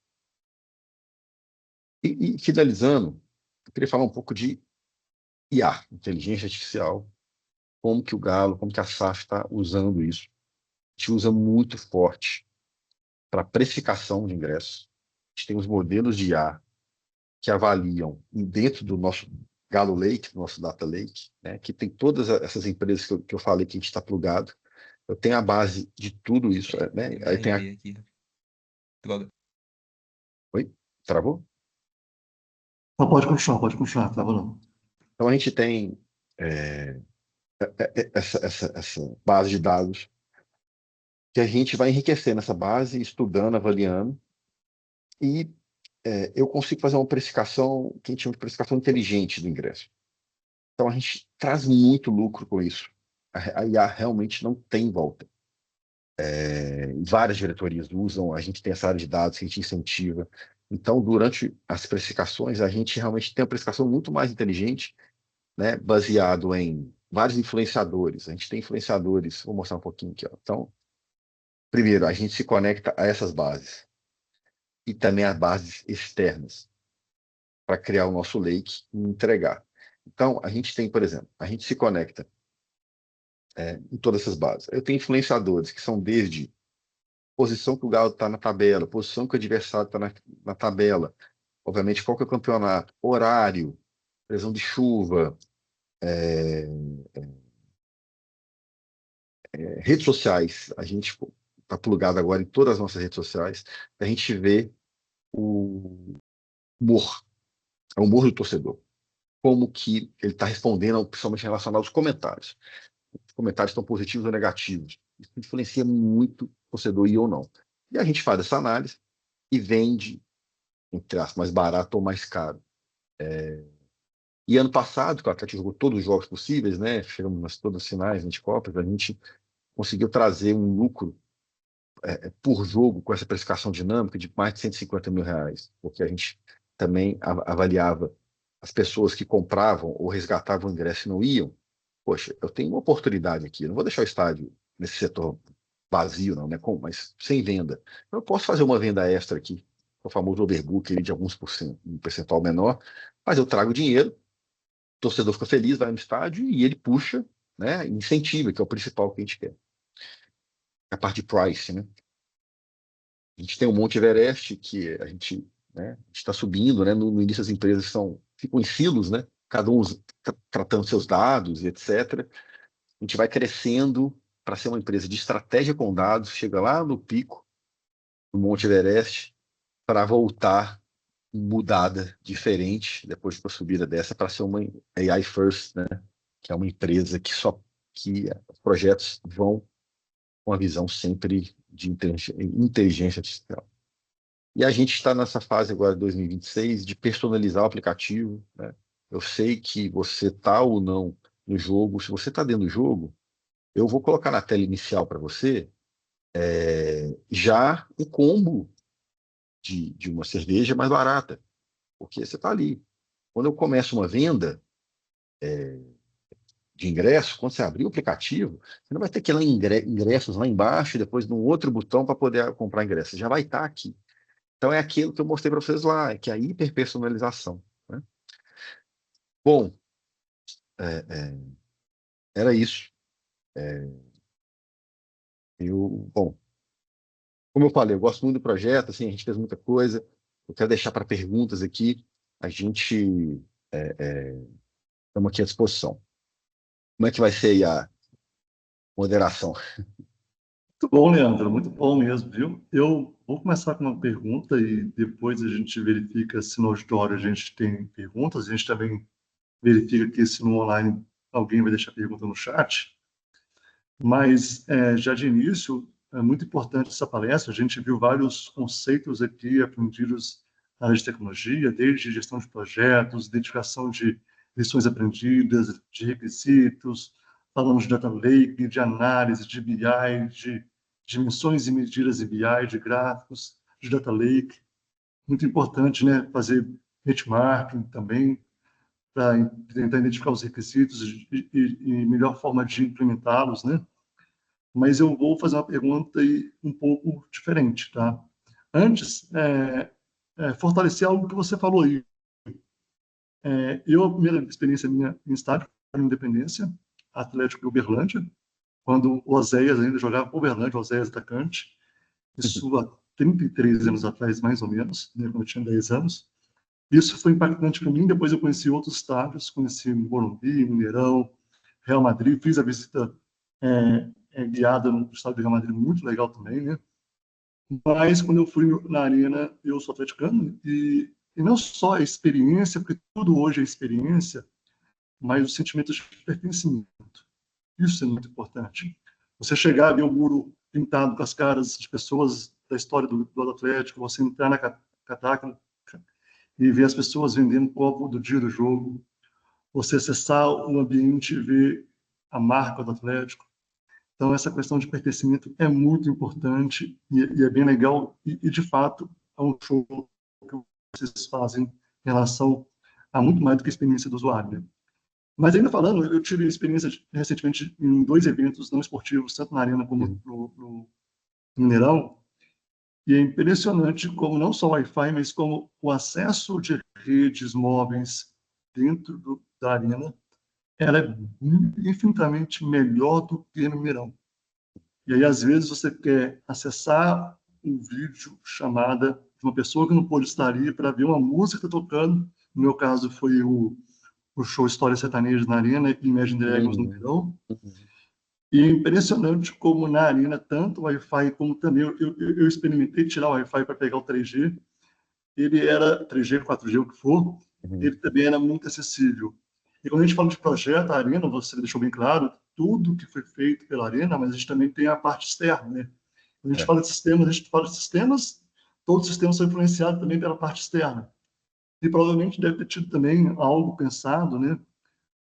E finalizando, eu queria falar um pouco de IA, inteligência artificial, como que o Galo, como que a SAF está usando isso. A gente usa muito forte para precificação de ingressos. A gente tem os modelos de IA que avaliam dentro do nosso Galo Lake, do nosso Data Lake, né, que tem todas essas empresas que eu falei que a gente está plugado. Eu tenho a base de tudo isso, né? Aí tem aqui. Droga. Oi? Travou? Pode continuar, tá bom. Então a gente tem essa base de dados que a gente vai enriquecendo essa base, estudando, avaliando, e eu consigo fazer uma precificação, que a gente chama de precificação inteligente do ingresso. Então a gente traz muito lucro com isso. A IA realmente não tem volta. Várias diretorias usam, a gente tem essa área de dados que a gente incentiva. Então, durante as precificações, a gente realmente tem uma precificação muito mais inteligente, né, baseado em vários influenciadores. A gente tem influenciadores, vou mostrar um pouquinho aqui, ó. Então, primeiro, a gente se conecta a essas bases e também as bases externas para criar o nosso lake e entregar. Então, a gente tem, por exemplo, a gente se conecta em todas essas bases. Eu tenho influenciadores que são desde posição que o Galo está na tabela, posição que o adversário está na tabela, obviamente qual que é o campeonato, horário, previsão de chuva, redes sociais. A gente está plugado agora em todas as nossas redes sociais. A gente vê o humor, o humor do torcedor. Como que ele está respondendo, principalmente relacionado aos comentários. Os comentários estão positivos ou negativos. Isso influencia muito o torcedor ir ou não. E a gente faz essa análise e vende, entre aspas, mais barato ou mais caro. E ano passado, que o Atlético jogou todos os jogos possíveis, né? Chegamos nas todas as finais de Copas, a gente conseguiu trazer um lucro por jogo com essa precificação dinâmica de mais de R$ 150 mil, porque a gente também avaliava as pessoas que compravam ou resgatavam o ingresso e não iam. Poxa, eu tenho uma oportunidade aqui, eu não vou deixar o estádio nesse setor vazio, não, né? Mas sem venda. Eu posso fazer uma venda extra aqui, o famoso overbook de alguns um percentual menor, mas eu trago dinheiro, o torcedor fica feliz, vai no estádio e ele puxa, né? Incentiva, que é o principal que a gente quer. A parte de price, né? A gente tem o Monte Everest, que a gente está subindo, né? No início as empresas ficam em silos, né? Cada um tratando seus dados e etc. A gente vai crescendo para ser uma empresa de estratégia com dados, chega lá no pico do Monte Everest para voltar mudada, diferente, depois de uma subida dessa, para ser uma AI First, né? Que é uma empresa que os projetos vão com a visão sempre de inteligência artificial. E a gente está nessa fase agora de 2026 de personalizar o aplicativo, né? Eu sei que você está ou não no jogo. Se você está dentro do jogo, eu vou colocar na tela inicial para você já o combo de uma cerveja mais barata, porque você está ali. Quando eu começo uma venda de ingresso, quando você abrir o aplicativo, você não vai ter que ir lá ingressos lá embaixo e depois num outro botão para poder comprar ingresso. Você já vai estar aqui. Então é aquilo que eu mostrei para vocês lá, que é a hiperpersonalização, né? Bom, era isso. Bom, como eu falei, eu gosto muito do projeto, assim, a gente fez muita coisa. Eu quero deixar para perguntas aqui. A gente estamos aqui à disposição. Como é que vai ser aí a moderação? Muito bom, Leandro, muito bom mesmo, viu? Eu vou começar com uma pergunta e depois a gente verifica se no auditório a gente tem perguntas. A gente também verifica que se no online alguém vai deixar pergunta no chat. Mas, já de início, é muito importante essa palestra. A gente viu vários conceitos aqui aprendidos na área de tecnologia, desde gestão de projetos, identificação de lições aprendidas, de requisitos, falamos de data lake, de análise, de BI, de dimensões e medidas de BI, de gráficos, de data lake. Muito importante, né, fazer benchmarking também, para tentar identificar os requisitos e melhor forma de implementá-los, né? Mas eu vou fazer uma pergunta aí um pouco diferente, tá? Antes, fortalecer algo que você falou aí. A primeira experiência minha em estádio foi em Independência, Atlético de Uberlândia, quando o Oséias ainda jogava Uberlândia, o Oséias atacante, isso há 33 anos atrás, mais ou menos, né, quando eu tinha 10 anos. Isso foi impactante para mim. Depois eu conheci outros estádios, conheci Morumbi, Mineirão, Real Madrid, fiz a visita guiada no estádio do Real Madrid, muito legal também, né? Mas quando eu fui na arena, eu sou atleticano, e não só a experiência, porque tudo hoje é experiência, mas o sentimento de pertencimento. Isso é muito importante. Você chegar a ver o muro pintado com as caras de pessoas da história do Atlético, você entrar na catraca e ver as pessoas vendendo copo do dia do jogo, você acessar o ambiente e ver a marca do Atlético. Então, essa questão de pertencimento é muito importante e é bem legal. E, de fato, é um show que vocês fazem em relação a muito mais do que a experiência do usuário, né? Mas ainda falando, eu tive experiência recentemente em 2 eventos não esportivos, tanto na Arena como no Mineirão, e é impressionante como não só o Wi-Fi, mas como o acesso de redes móveis dentro da Arena, ela é infinitamente melhor do que no Mineirão. E aí, às vezes, você quer acessar um vídeo chamada de uma pessoa que não pôde estar ali para ver uma música tocando. No meu caso, foi o show História Sertaneja na Arena e Imagine Dragons no Mineirão. E é impressionante como na Arena, tanto o Wi-Fi como também, eu experimentei tirar o Wi-Fi para pegar o 3G. Ele era 3G, 4G, o que for, ele também era muito acessível. E quando a gente fala de projeto, a Arena, você deixou bem claro, tudo que foi feito pela Arena, mas a gente também tem a parte externa, né? Quando a gente fala de sistemas, a gente fala de sistemas, todos os sistemas são influenciados também pela parte externa. E provavelmente deve ter tido também algo pensado, né,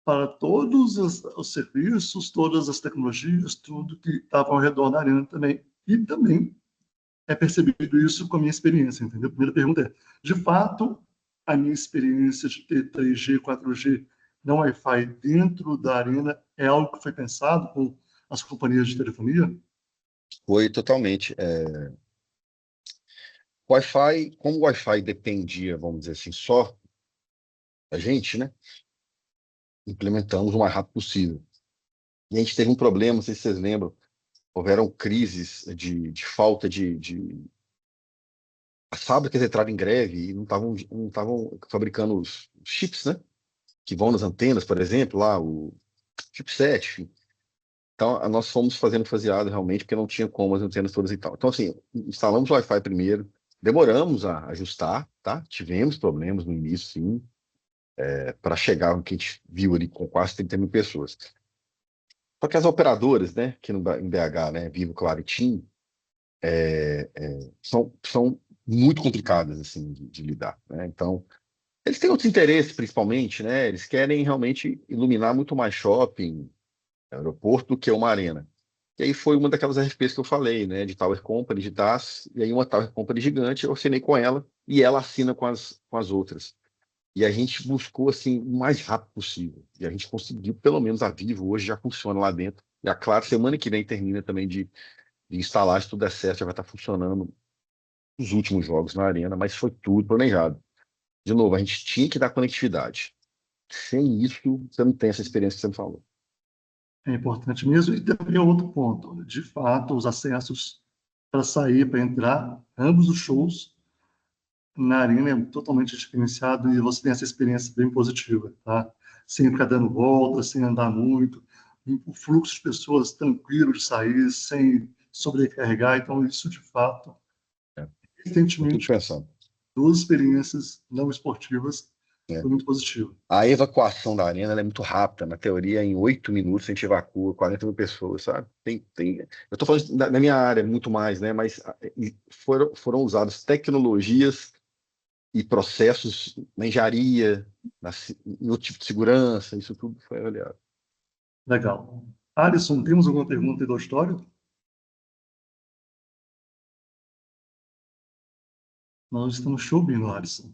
para todos os serviços, todas as tecnologias, tudo que estava ao redor da Arena também. E também é percebido isso com a minha experiência, entendeu? A primeira pergunta é, de fato, a minha experiência de ter 3G, 4G, não Wi-Fi dentro da arena é algo que foi pensado com as companhias de telefonia? Foi totalmente. Wi-Fi, como o Wi-Fi dependia, vamos dizer assim, só da gente, né? Implementamos o mais rápido possível. E a gente teve um problema, não sei se vocês lembram, houveram crises de falta de. As fábricas entraram em greve e não estavam fabricando os chips, né? Que vão nas antenas, por exemplo, lá, o chipset, enfim. Então, nós fomos fazendo faseado realmente, porque não tinha como as antenas todas e tal. Então, assim, instalamos o Wi-Fi primeiro, demoramos a ajustar, tá? Tivemos problemas no início, sim, para chegar no que a gente viu ali com quase 30 mil pessoas. Só que as operadoras, né, aqui em BH, né, Vivo, Claro e TIM, são muito complicadas, assim, de lidar, né? Então, eles têm outros interesses, principalmente, né? Eles querem realmente iluminar muito mais shopping, aeroporto, do que uma arena. E aí foi uma daquelas RFPs que eu falei, né? De Tower Company, de DAS, e aí uma Tower Company gigante, eu assinei com ela, e ela assina com as outras. E a gente buscou, assim, o mais rápido possível. E a gente conseguiu, pelo menos a Vivo, hoje já funciona lá dentro. E a Claro, semana que vem termina também de instalar, se tudo der certo, já vai estar funcionando os últimos jogos na arena, mas foi tudo planejado. De novo, a gente tinha que dar conectividade. Sem isso, você não tem essa experiência que você me falou. É importante mesmo. E também é outro ponto. De fato, os acessos para sair, para entrar, ambos os shows na arena é totalmente diferenciado e você tem essa experiência bem positiva, tá? Sem ficar dando voltas, sem andar muito, o fluxo de pessoas tranquilo de sair, sem sobrecarregar. Então, isso, de fato, É, foi tudo recentemente, pensando. duas experiências não esportivas, É. foi muito positivo. A evacuação da arena ela é muito rápida. Na teoria, em 8 minutos a gente evacua 40 mil pessoas, sabe? Eu estou falando da minha área muito mais, né? Mas foram usadas tecnologias e processos na engenharia, em outro tipo de segurança, isso tudo foi olhado. Legal. Alisson, temos alguma pergunta aí do auditório? Nós estamos te ouvindo, Alisson.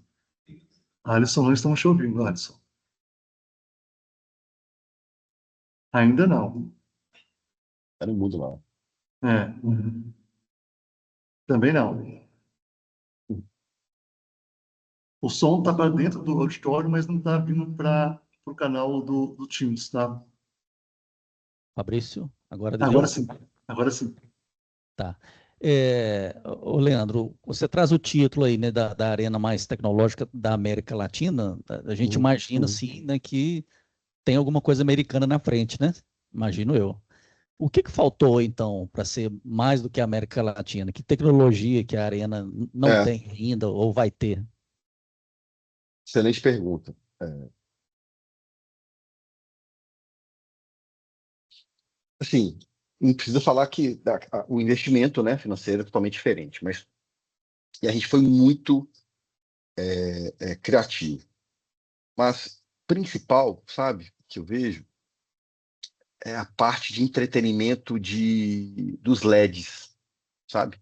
Alisson, nós estamos te ouvindo, Alisson. Ainda não. Tá no mundo lá. É. Também não. O som está para dentro do auditório, mas não está vindo para o canal do Teams, tá? Fabrício, agora Agora deu? sim. Agora sim. Tá. Ô Leandro, você traz o título aí, né, da arena mais tecnológica da América Latina. A gente imagina, sim, né, que tem alguma coisa americana na frente, né? Imagino eu. O que faltou, então, para ser mais do que a América Latina? Que tecnologia que a arena não É, tem ainda ou vai ter? excelente pergunta. Assim, não precisa falar que o investimento, né, financeiro é totalmente diferente, mas e a gente foi muito criativo. Mas principal, sabe, que eu vejo é a parte de entretenimento dos LEDs, sabe?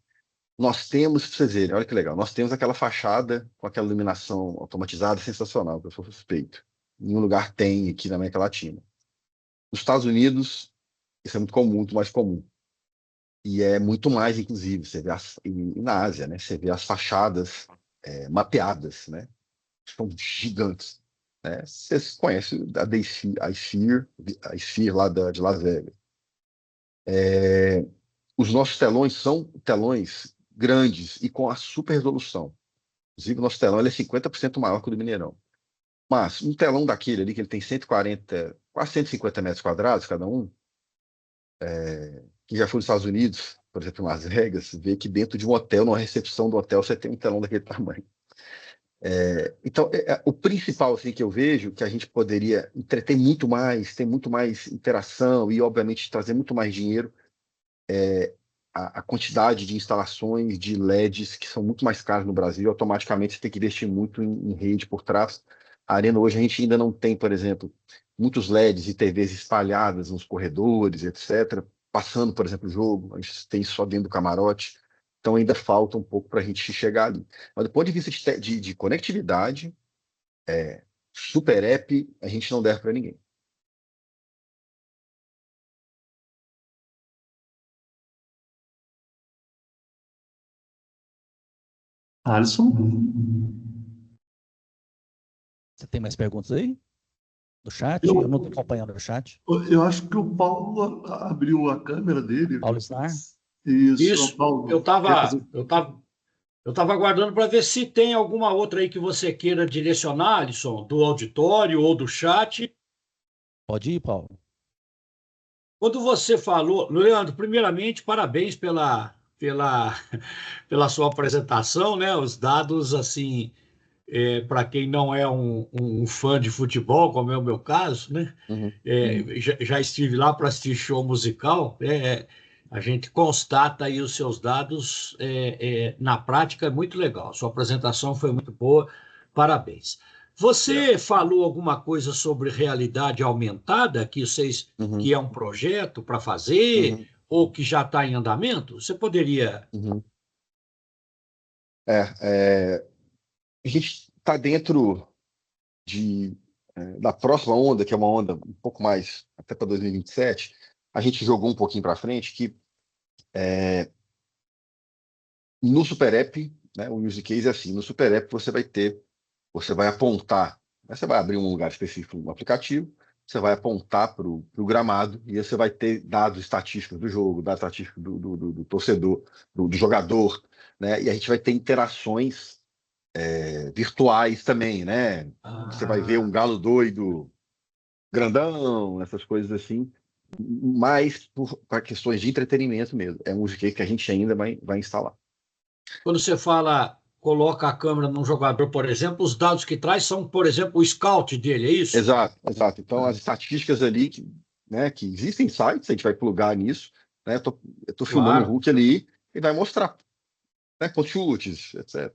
Nós temos, pra vocês verem, olha que legal, nós temos aquela fachada com aquela iluminação automatizada sensacional, que eu sou suspeito. Em um lugar tem aqui na América Latina. Nos Estados Unidos, isso é muito comum, muito mais comum. E é muito mais, inclusive, você vê e na Ásia, né? Você vê as fachadas mapeadas, né? São gigantes, né? Vocês conhecem a Sphere lá de Las Vegas. Os nossos telões são telões grandes e com a super resolução. Inclusive, o nosso telão ele é 50% maior que o do Mineirão. Mas um telão daquele ali, que ele tem 140, quase 150 metros quadrados cada um, que já foi nos Estados Unidos, por exemplo, em Las Vegas, vê que dentro de um hotel, numa recepção do hotel, você tem um telão daquele tamanho. Então, o principal assim, que eu vejo, que a gente poderia entreter muito mais, ter muito mais interação e, obviamente, trazer muito mais dinheiro, a quantidade de instalações de LEDs que são muito mais caras no Brasil, automaticamente você tem que investir muito em rede por trás. A arena hoje a gente ainda não tem, por exemplo, muitos LEDs e TVs espalhadas nos corredores, etc., passando, por exemplo, o jogo, a gente tem isso só dentro do camarote, então ainda falta um pouco para a gente chegar ali. Mas do ponto de vista de conectividade, super app a gente não deve para ninguém. Alisson? Você tem mais perguntas aí? Do chat? Eu- Eu não estou acompanhando o chat. Eu acho que o Paulo abriu a câmera dele. Paulo Star? Isso, Paulo. eu estava aguardando para ver se tem alguma outra aí que você queira direcionar, Alisson, do auditório ou do chat. Pode ir, Paulo. Quando você falou, Leandro, primeiramente, parabéns pela sua apresentação, né? Os dados, assim, para quem não é um fã de futebol, como é o meu caso, né? Uhum. Já estive lá para assistir show musical, a gente constata aí os seus dados na prática, é muito legal. Sua apresentação foi muito boa, parabéns. Você falou alguma coisa sobre realidade aumentada, Uhum. que é um projeto para fazer, Uhum. ou que já está em andamento? Você poderia... Uhum. A gente está dentro da próxima onda, que é uma onda um pouco mais até para 2027. A gente jogou um pouquinho para frente que no Super App, né, o use case é assim: no Super App você vai apontar, né, você vai abrir um lugar específico no aplicativo, você vai apontar para o gramado e aí você vai ter dados estatísticos do jogo, dados estatísticos do torcedor, do jogador, né, e a gente vai ter interações virtuais também, né? Você vai ver um galo doido grandão, essas coisas assim, mas para questões de entretenimento mesmo. É um use case que a gente ainda vai instalar. Quando você fala, coloca a câmera num jogador, por exemplo, os dados que traz são, por exemplo, o scout dele, é isso? Exato, exato. Então, as estatísticas ali, que existem sites, a gente vai plugar nisso, né? Eu tô filmando o Claro, Hulk ali e vai mostrar, né? Com chutes, etc.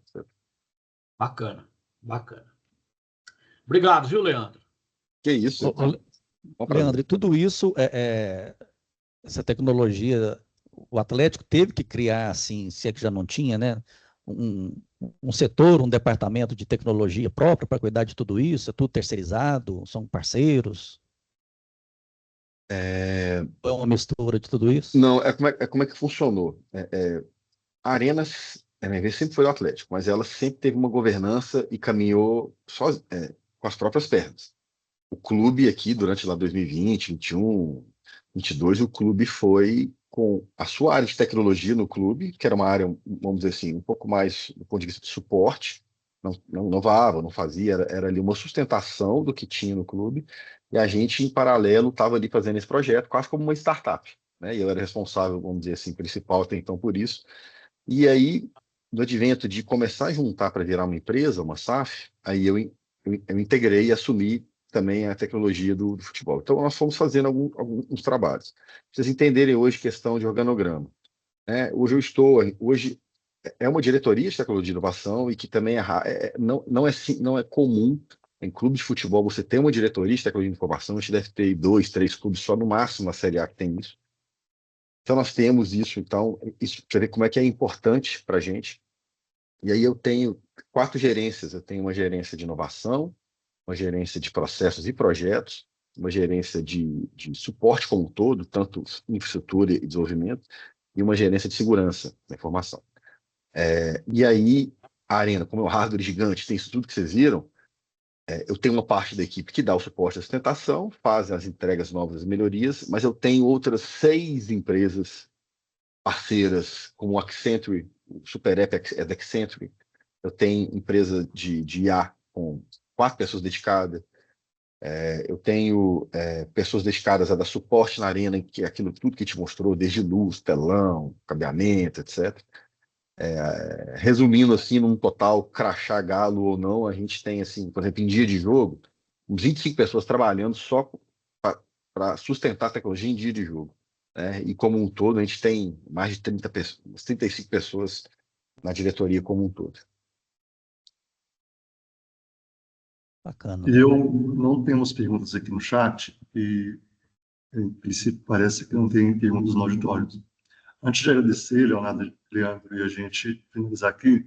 bacana, bacana. Obrigado, viu, Leandro? Que isso, Ô, um prazer. Leandro, e tudo isso, essa tecnologia, o Atlético teve que criar, assim, se é que já não tinha, né? Um, um setor, um departamento de tecnologia próprio para cuidar de tudo isso, é tudo terceirizado, são parceiros, é uma mistura de tudo isso? Não, como é que funcionou. A Arenas, a MRV sempre foi o Atlético, mas ela sempre teve uma governança e caminhou com as próprias pernas. O clube aqui, durante lá 2020, 21, 22, o clube foi com a sua área de tecnologia no clube, que era uma área, vamos dizer assim, um pouco mais do ponto de vista de suporte, não inovava, não fazia, era ali uma sustentação do que tinha no clube, e a gente, em paralelo, estava ali fazendo esse projeto, quase como uma startup, né? E eu era responsável, vamos dizer assim, principal até então por isso. E aí, no advento de começar a juntar para virar uma empresa, uma SAF, aí eu integrei e assumi também a tecnologia do futebol. Então, nós fomos fazendo alguns trabalhos. Pra vocês entenderem hoje questão de organograma, né? Hoje é uma diretoria de tecnologia de inovação e que também não é comum em clube de futebol você ter uma diretoria de tecnologia de informação. A gente deve ter 2, 3 clubes só no máximo a Série A que tem isso. Então, nós temos isso. Então, isso para ver como é que é importante para a gente. E aí eu tenho 4 gerências. Eu tenho uma gerência de inovação, uma gerência de processos e projetos, uma gerência de suporte como um todo, tanto infraestrutura e desenvolvimento, e uma gerência de segurança da informação. E aí, a Arena, como é um hardware gigante, tem isso tudo que vocês viram, eu tenho uma parte da equipe que dá o suporte à sustentação, faz as entregas novas, as melhorias, mas eu tenho outras 6 empresas parceiras, como o Accenture, o Super App é da Accenture. Eu tenho empresa de IA com 4 pessoas dedicadas. Eu tenho pessoas dedicadas a dar suporte na arena, que é aquilo tudo que te mostrou, desde luz, telão, cabeamento, etc. Resumindo assim, num total crachá galo ou não, a gente tem, assim, por exemplo, em dia de jogo, uns 25 pessoas trabalhando só para sustentar a tecnologia em dia de jogo, né? E como um todo, a gente tem mais de 30 pessoas, 35 pessoas na diretoria como um todo. Bacana. Não temos perguntas aqui no chat e, em princípio, parece que não tem perguntas no auditório. Antes de agradecer, Leonardo, Leandro, e a gente finalizar aqui,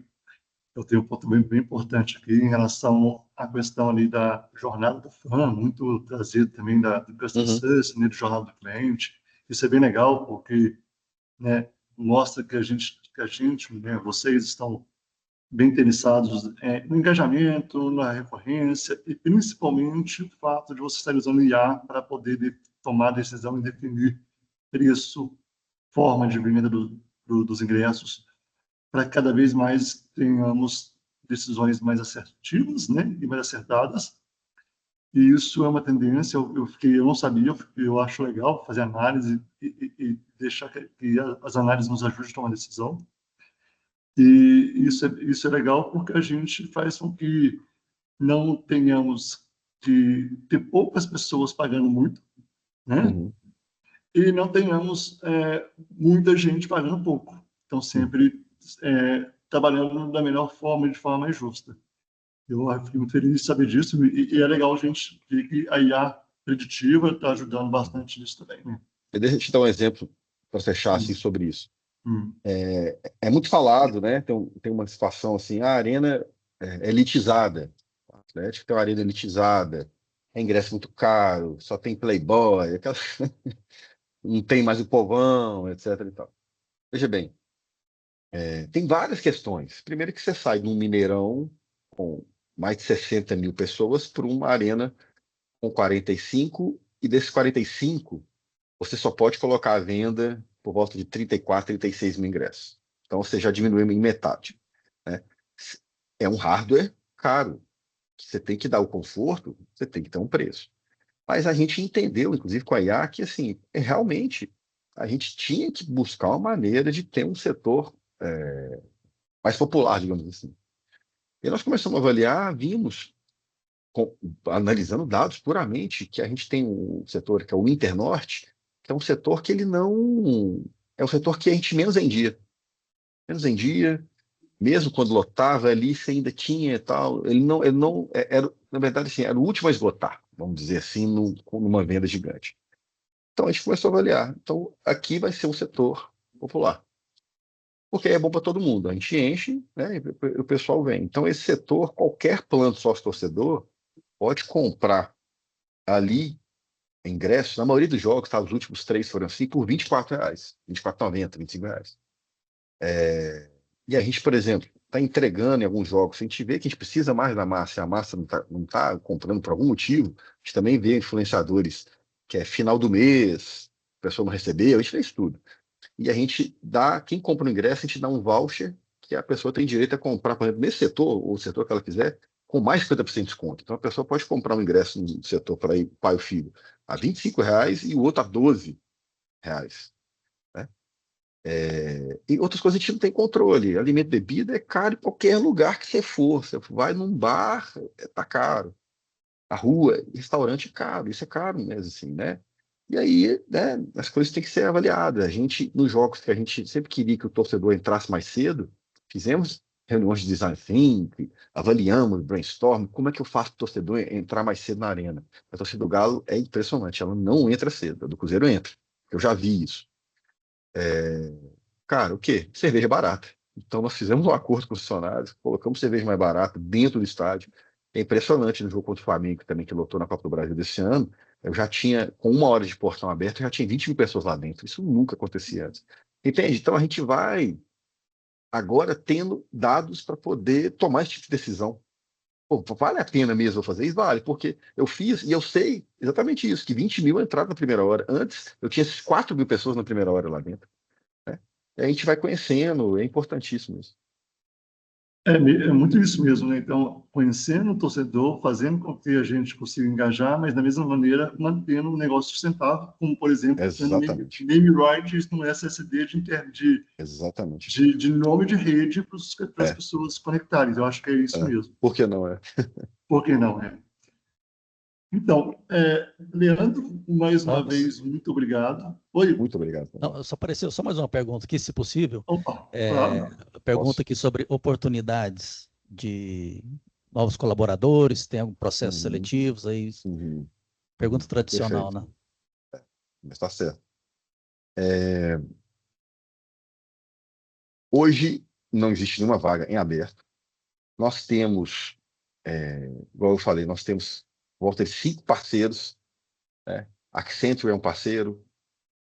eu tenho um ponto bem importante aqui em relação à questão ali da jornada do fã, muito trazido também do Customer Success, né, do jornada do cliente. Isso é bem legal, porque, né, mostra que a gente, né, vocês estão bem interessados no engajamento, na recorrência e principalmente o fato de você estar usando IA para poder tomar decisão e definir preço, forma de venda dos ingressos, para que cada vez mais tenhamos decisões mais assertivas, né, e mais acertadas. E isso é uma tendência, eu não sabia, eu acho legal fazer análise e deixar que as análises nos ajudem a tomar decisão. E isso é legal porque a gente faz com que não tenhamos que ter poucas pessoas pagando muito, né? E não tenhamos muita gente pagando pouco. Então, sempre trabalhando da melhor forma, de forma mais justa. Eu fico muito feliz de saber disso e é legal a gente ver que a IA preditiva está ajudando bastante nisso também, né? Deixa eu te dar um exemplo para fechar assim, sobre isso. É muito falado, né? Tem uma situação assim, a arena é elitizada. O Atlético tem uma arena elitizada, é ingresso muito caro, só tem playboy, não tem mais o povão, etc. E tal. Veja bem, tem várias questões. Primeiro que você sai de um Mineirão com mais de 60 mil pessoas para uma arena com 45, e desses 45, você só pode colocar à venda por volta de 34, 36 mil ingressos. Então, você já diminuiu em metade, né? É um hardware caro. Você tem que dar o conforto, você tem que ter um preço. Mas a gente entendeu, inclusive com a IA, que assim, realmente a gente tinha que buscar uma maneira de ter um setor mais popular, digamos assim. E nós começamos a avaliar, vimos, analisando dados puramente, que a gente tem um setor que é o Internorte, que é um setor que ele não... É um setor que a gente menos vendia. Menos vendia, mesmo quando lotava ali, você ainda tinha e tal. Ele não era, na verdade, assim, era o último a esgotar, vamos dizer assim, numa venda gigante. Então a gente começou a avaliar. Então aqui vai ser um setor popular, porque é bom para todo mundo. A gente enche, né, e o pessoal vem. Então esse setor, qualquer plano sócio-torcedor pode comprar ali ingressos. Na maioria dos jogos, tá, os últimos 3 foram assim, por R$24, R$24,90, R$25. E a gente, por exemplo, está entregando em alguns jogos. Se a gente vê que a gente precisa mais da massa, e a massa não tá comprando por algum motivo, a gente também vê influenciadores que é final do mês, a pessoa não recebeu, a gente fez tudo. E a gente dá, quem compra o ingresso, a gente dá um voucher que a pessoa tem direito a comprar, por exemplo, nesse setor, ou setor que ela quiser, com mais de 50% de desconto. Então a pessoa pode comprar um ingresso no setor para ir pai ou filho a R$25 e o outro a R$12. Né? E outras coisas a gente não tem controle. Alimento e bebida é caro em qualquer lugar que você for. Você vai num bar, tá caro. A rua, restaurante é caro. Isso é caro mesmo, assim, né? E aí, né, as coisas têm que ser avaliadas. A gente, nos jogos que a gente sempre queria que o torcedor entrasse mais cedo, fizemos reuniões de design thinking, avaliamos, brainstorm, como é que eu faço o torcedor entrar mais cedo na arena? A torcida do Galo é impressionante, ela não entra cedo, a do Cruzeiro entra. Eu já vi isso. Cara, o quê? Cerveja barata. Então, nós fizemos um acordo com os funcionários, colocamos cerveja mais barata dentro do estádio. É impressionante no jogo contra o Flamengo, também, que lotou na Copa do Brasil desse ano. Eu já tinha, com 1 hora de portão aberto, eu já tinha 20 mil pessoas lá dentro. Isso nunca acontecia antes. Entende? Então, a gente vai agora tendo dados para poder tomar esse tipo de decisão. Pô, vale a pena mesmo eu fazer isso? Vale, porque eu fiz e eu sei exatamente isso, que 20 mil entraram na primeira hora. Antes, eu tinha esses 4 mil pessoas na primeira hora lá dentro. Né? E a gente vai conhecendo, é importantíssimo isso. É muito isso mesmo, né? Então, conhecendo o torcedor, fazendo com que a gente consiga engajar, mas da mesma maneira mantendo o negócio sustentável, como, por exemplo, tendo Exatamente. name rights no SSD Exatamente. de nome de rede para as pessoas se conectarem. Eu acho que é isso mesmo. Por que não é? Por que não, né? Então, Leandro, mais uma Thomas. vez, muito obrigado. Oi. Muito obrigado. Não, só apareceu só mais uma pergunta aqui, se possível. Opa, claro. Pergunta Posso? aqui sobre oportunidades de novos colaboradores, tem algum processo seletivos aí? Pergunta tradicional, Perfeito. né? Mas está certo. Hoje não existe nenhuma vaga em aberto. nós temos, igual eu falei, nós temos volta de 5 parceiros, né? Accenture é um parceiro,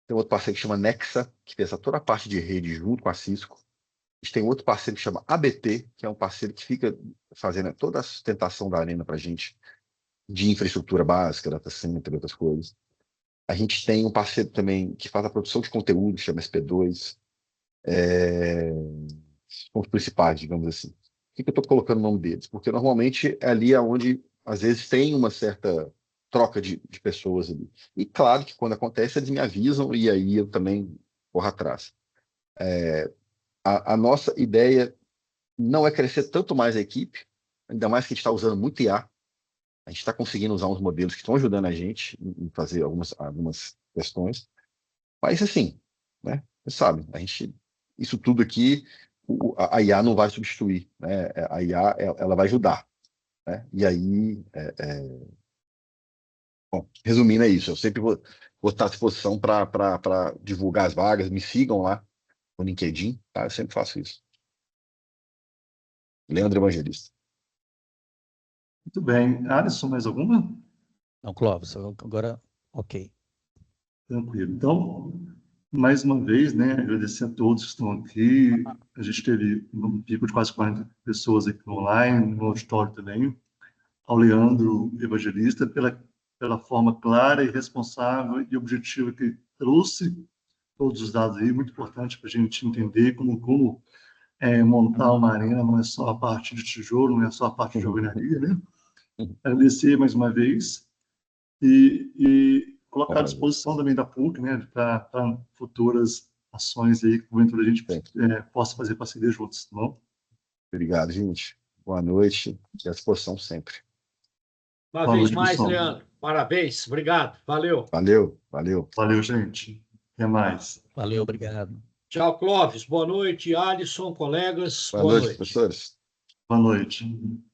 tem outro parceiro que chama Nexa, que fez toda a parte de rede junto com a Cisco. A gente tem outro parceiro que chama ABT, que é um parceiro que fica fazendo toda a sustentação da Arena para a gente, de infraestrutura básica, data center, outras coisas. A gente tem um parceiro também que faz a produção de conteúdo, que chama SP2. São os principais, digamos assim. Por que eu estou colocando o nome deles? Porque normalmente é ali onde, às vezes, tem uma certa troca de pessoas ali. E claro que quando acontece, eles me avisam e aí eu também corro atrás. A nossa ideia não é crescer tanto mais a equipe, ainda mais que a gente está usando muito IA. A gente está conseguindo usar uns modelos que estão ajudando a gente em fazer algumas questões. Mas, assim, né? Você sabe, isso tudo aqui, a IA não vai substituir, né? A IA, ela vai ajudar, né? E aí, bom, resumindo, é isso. Eu sempre vou estar à disposição para divulgar as vagas. Me sigam lá no LinkedIn, tá? Eu sempre faço isso. Leandro Evangelista. Muito bem. Alisson, mais alguma? Não, Clóvis, agora, ok. Tranquilo. Então, mais uma vez, né, agradecer a todos que estão aqui. A gente teve um pico de quase 40 pessoas aqui online, no auditório também. Ao Leandro Evangelista, pela forma clara e responsável e objetiva que trouxe todos os dados aí, muito importante para a gente entender como montar uma arena, não é só a parte de tijolo, não é só a parte de alvenaria, né? Agradecer mais uma vez e colocar à disposição também da PUC, né, para futuras ações aí, que porventura a gente possa fazer parceria juntos, tá bom? Obrigado, gente. Boa noite e à disposição sempre. Uma Boa vez noite, mais, pessoal. Leandro, parabéns, obrigado, valeu. Valeu, valeu. Valeu, gente. Até mais. Valeu, obrigado. Tchau, Clóvis, boa noite. Alisson, colegas, Boa boa noite, noite. professores. Boa noite.